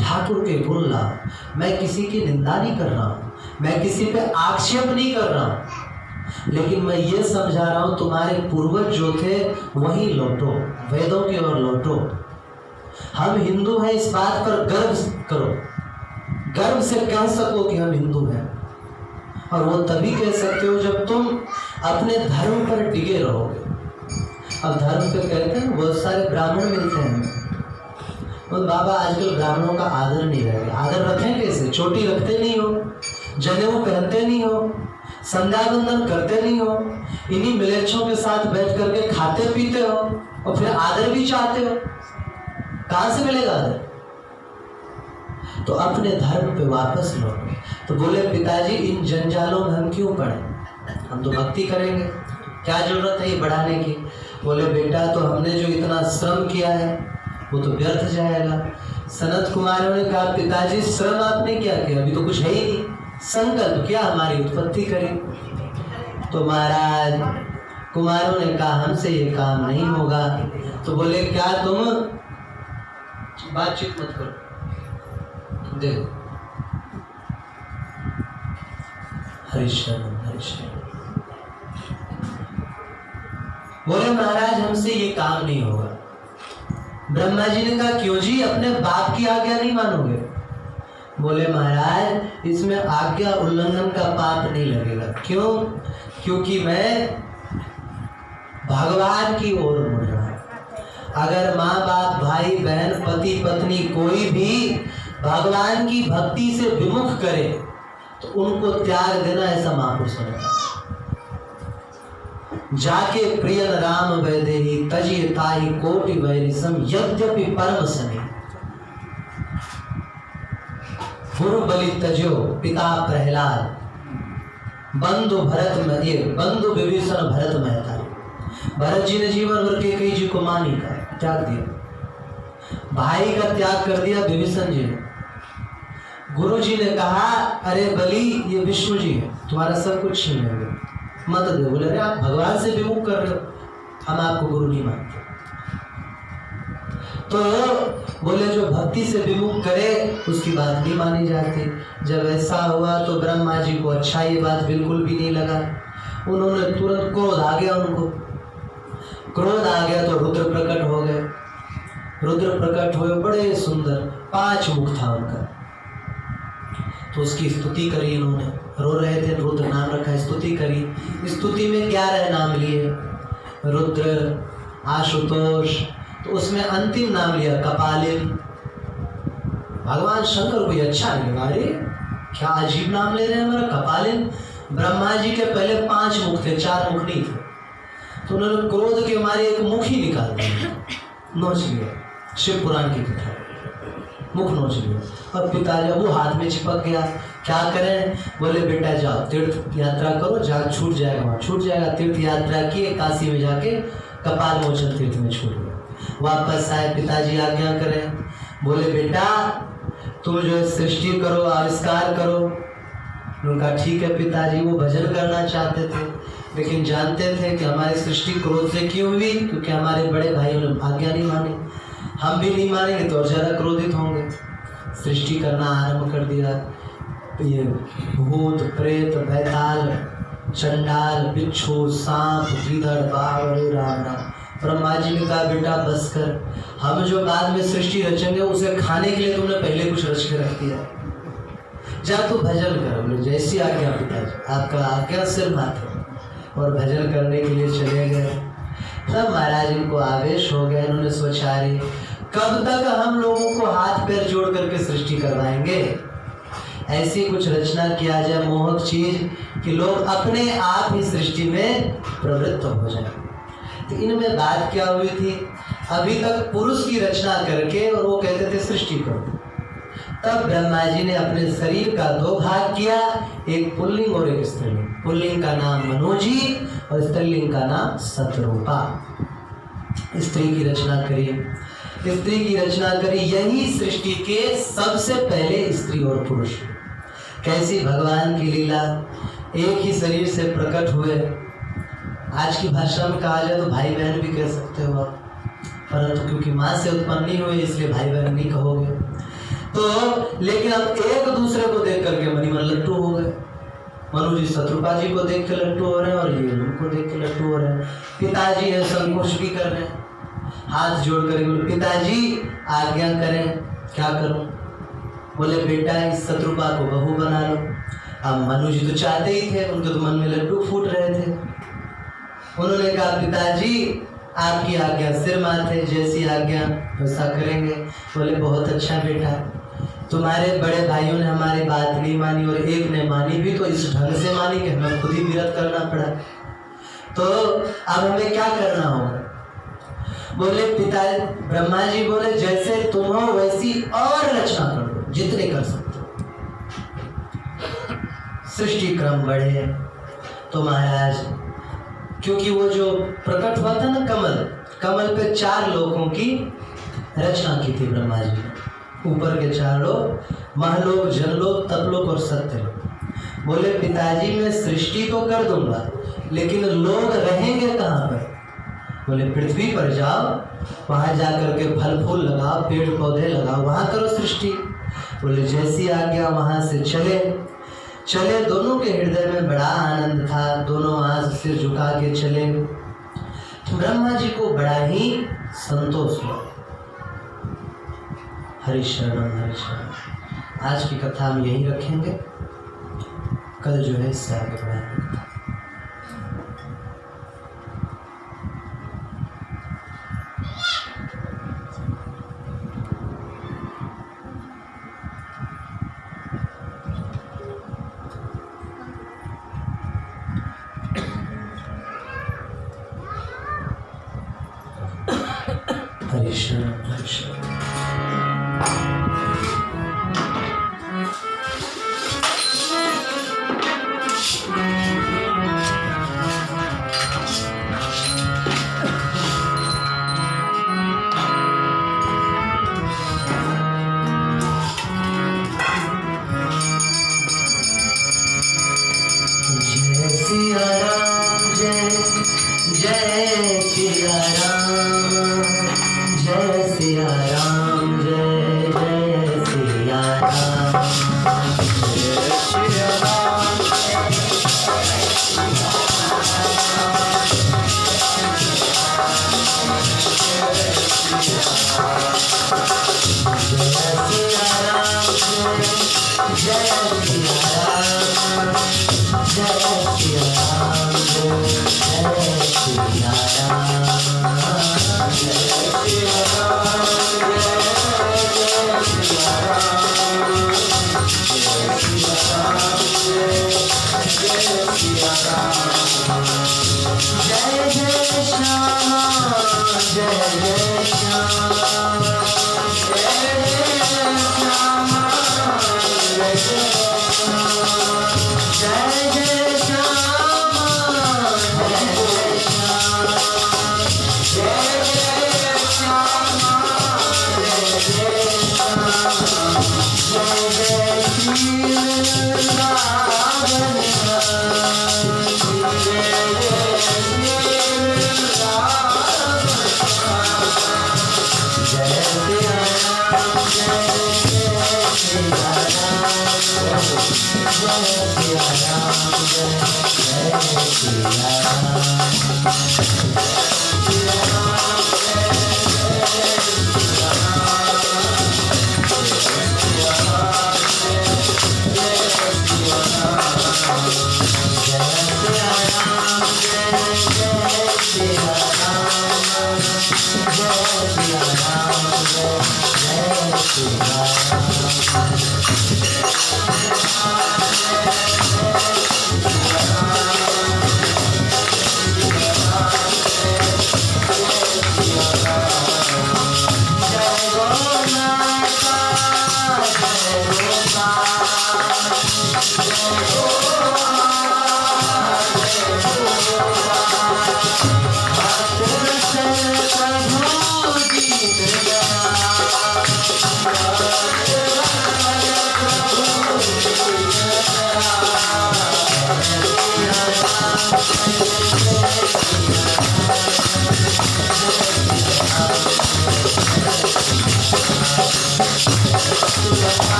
ठाकुर के गुण लाभ, मैं किसी की निंदा नहीं कर रहा हूं, मैं किसी पे आक्षेप नहीं कर रहा हूं, लेकिन मैं ये समझा रहा हूं तुम्हारे पूर्वज जो थे वहीं लौटो, वेदों की ओर लौटो। हम हिंदू हैं इस बात पर गर्व करो, गर्व से कह सको कि हम हिंदू हैं। और वो तभी कह सकते हो जब तुम अपने धर्म पर टिके रहोगे। अब धर्म पे कहते हैं बहुत सारे ब्राह्मण मिलते हैं, और बाबा आजकल ब्राह्मणों का आदर नहीं रह गया। आदर रखें कैसे? चोटी रखते नहीं हो, जनेऊ पहनते नहीं हो, संध्या बंदन करते नहीं हो, इन्हीं मिलेच्छों के साथ बैठ करके खाते पीते हो, और फिर आदर भी चाहते हो। कहां से मिलेगा आदर? तो अपने धर्म पे वापस लौटो। तो बोले पिताजी इन जंजालों में हम क्यों पड़े, हम तो भक्ति करेंगे, क्या जरूरत है ये बढ़ाने की। बोले बेटा तो हमने जो इतना श्रम किया है वो तो व्यर्थ जाएगा। सनत कुमारों ने कहा पिताजी श्रम आपने क्या किया, अभी तो कुछ है ही नहीं, संकल्प क्या हमारी उत्पत्ति करी। तो महाराज कुमारों ने कहा हमसे ये काम नहीं होगा। तो बोले क्या तुम बातचीत मत करो, देखो हरिशरण हरिशरण। बोले महाराज हमसे ये काम नहीं होगा। ब्रह्मा जी ने कहा क्यों जी, अपने बाप की आज्ञा नहीं मानोगे? बोले महाराज इसमें आज्ञा उल्लंघन का पाप नहीं लगेगा। क्यों? क्योंकि मैं भगवान की ओर मुड़ रहा हूं। अगर माँ बाप भाई बहन पति पत्नी कोई भी भगवान की भक्ति से विमुख करे तो उनको त्याग देना, ऐसा महापुरुषों ने कहा। जाके प्रियन राम वैदेही तजिए ताहि कोटि वैरिसम यद्यपि परम सने। गुरु बलि तजो पिता प्रहलाद बंधु भरत में, ये बंधु विभीषण भरत मेहता। भरत जी ने जीवन भर कैकेयी जी को मानी का त्याग दिया, भाई का त्याग कर दिया विभीषण जी ने। गुरु जी ने कहा अरे बलि ये विष्णु जी है, तुम्हारा सब कुछ छीन लेंगे, मत दे। बोले अरे आप भगवान से विमुख कर रहे हो, हम आपको गुरु नहीं मानते। तो बोले जो भक्ति से विमुख करे उसकी बात नहीं मानी जाती। जब ऐसा हुआ तो ब्रह्मा जी को अच्छा ये बात बिल्कुल भी नहीं लगा। उन्होंने तुरंत क्रोध आ गया, उनको क्रोध आ गया तो रुद्र प्रकट हो गए। रुद्र प्रकट हुए, बड़े सुंदर 5 मुख था उनका। तो उसकी स्तुति करी इन्होंने, रो रहे थे, रुद्र नाम रखा, स्तुति करी। स्तुति में 11 नाम लिए, रुद्र आशुतोष, तो उसमें अंतिम नाम लिया कपालिन। भगवान शंकर को अच्छा नहीं लगा, अरे क्या अजीब नाम ले रहे हैं हमारा कपालिन। ब्रह्मा जी के पहले 5 मुख थे, 4 मुख नहीं थे। तो उन्होंने क्रोध के मारे एक मुख ही निकाल दिया, नोच लिया। शिव पुराण की कथा, मुख नोच लिया। और पिता जब वो हाथ में चिपक गया, क्या करें? बोले बेटा जाओ तीर्थ यात्रा करो, जहाँ छूट जाएगा वहाँ छूट जाएगा। तीर्थ यात्रा किए, काशी में जाके कपाल मोचन तीर्थ में छूट गया। वापस आए, पिताजी आज्ञा करें। बोले बेटा तुम जो है सृष्टि करो, आविष्कार करो। उनका ठीक है पिताजी, वो भजन करना चाहते थे लेकिन जानते थे कि हमारी सृष्टि क्रोध से क्यों हुई, क्योंकि हमारे बड़े भाइयों ने आज्ञा नहीं मानी। हम भी नहीं मानेंगे तो और ज़्यादा क्रोधित होंगे। सृष्टि करना आरंभ कर दिया। ये भूत प्रेत बैताल चंडाल बिच्छू सांप गीदड़ बाघ, राम राम। ब्रह्मा जी ने कहा बेटा बस कर, हम जो बाद में सृष्टि रचेंगे उसे खाने के लिए तुमने पहले कुछ रच के रख दिया। जा तू भजन कर। बोले जैसी आज्ञा पिताजी, आपका आज्ञा सिर माथे। और भजन करने के लिए चले गए। तब महाराज इनको आवेश हो गया। उन्होंने सोचा अरे कब तक हम लोगों को हाथ पैर जोड़ करके सृष्टि करवाएंगे, ऐसी कुछ रचना किया जाए मोहक चीज कि लोग अपने आप ही सृष्टि में प्रवृत्त हो जाए। तो इनमें बात क्या हुई थी, अभी तक पुरुष की रचना करके और वो कहते थे सृष्टि करो। तब ब्रह्मा जी ने अपने शरीर का दो भाग किया, एक पुल्लिंग और एक स्त्रीलिंग। पुल्लिंग का नाम मनोजी और स्त्रीलिंग का नाम शतरूपा। स्त्री की रचना करी, स्त्री की रचना करी। यही सृष्टि के सबसे पहले स्त्री और पुरुष। कैसी भगवान की लीला, एक ही शरीर से प्रकट हुए। आज की भाषा में कहा जाए तो भाई बहन भी कह सकते हो आप, परंतु क्योंकि माँ से उत्पन्न नहीं हुए इसलिए भाई बहन नहीं कहोगे। तो लेकिन अब एक दूसरे को देख करके मनी मन लट्टू हो गए। मनु जी शत्रुपा जी को देख के लट्टू हो रहे हैं और ये उनको देख के लट्टू हो रहे हैं। पिताजी है संकोच भी कर रहे हैं, हाथ जोड़ कर बोले पिताजी आज्ञा करें, क्या करूं? बोले बेटा इस शत्रुपा को बहू बना लो। अब मनु जी तो चाहते ही थे, उनके तो मन में लड्डू फूट रहे थे। उन्होंने कहा पिताजी आपकी आज्ञा सिर माथे, जैसी आज्ञा वैसा करेंगे। बोले बहुत अच्छा बेटा, तुम्हारे बड़े भाइयों ने हमारी बात नहीं मानी और एक ने मानी भी तो इस ढंग से मानी कि हमें खुद ही विरत करना पड़ा। तो अब हमें क्या करना होगा? बोले पिता ब्रह्मा जी बोले जैसे तुम हो वैसी और रचना कर दो, जितने कर सकते हो। सृष्टि क्रम बढ़े तो महाराज, क्योंकि वो जो प्रकट हुआ था ना कमल, कमल पे 4 लोकों की रचना की थी ब्रह्मा जी ने। ऊपर के 4 लोक, महलोक, जनलोक, तपलोक और सत्यलोक। बोले पिताजी मैं सृष्टि तो कर दूंगा, लेकिन लोग रहेंगे कहाँ पर? बोले पृथ्वी पर जाओ, वहां जाकर के फल फूल लगाओ, पेड़ पौधे लगाओ, वहां करो सृष्टि। बोले जैसी आज्ञा। वहां से चले दोनों के हृदय में बड़ा आनंद था, दोनों वहां से सिर झुका के चले। तो ब्रह्मा जी को बड़ा ही संतोष हुआ। हरि शरणम हरि शरणम। आज की कथा हम यहीं रखेंगे, कल जो है इससे आगे बढ़ाएंगे कथा। हरि शरणम हरि शरणम।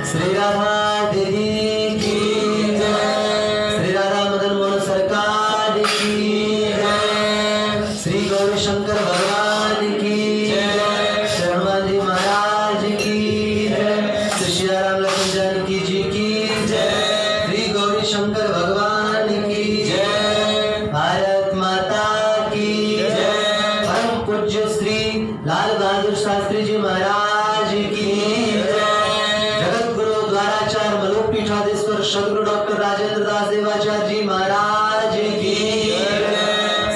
श्री राधा देवी की जय, श्री राधा मदन मोहन सरकार की जय, श्री गौरी शंकर भगवान की जय, श्री हनुमान जी महाराज की जय, श्री सियाराम लखन जानकी जी की जय, श्री गौरी शंकर भगवान की जय, भारत माता की जय, परम पूज्य श्री लाल बहादुर शास्त्री जी महाराज की पीठाधीश्वर सदगुरु डॉक्टर राजेंद्र दास देवाचार्य जी महाराज की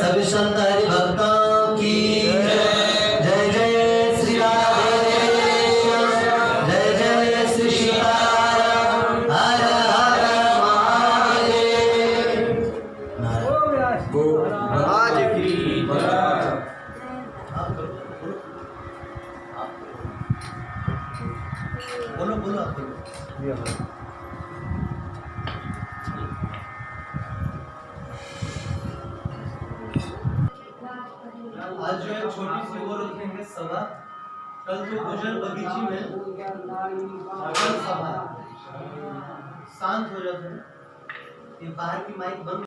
सभी संत हरि भक्तों की जय जय श्री राधे जय जय श्री सीताराम हर हर महादेव। बोलो बोलो आज जो है छोटी सी वो रखेंगे सभा। कल जो गुजर बगीची में सभा शांत हो जाते हैं। ये बाहर की माइक बंद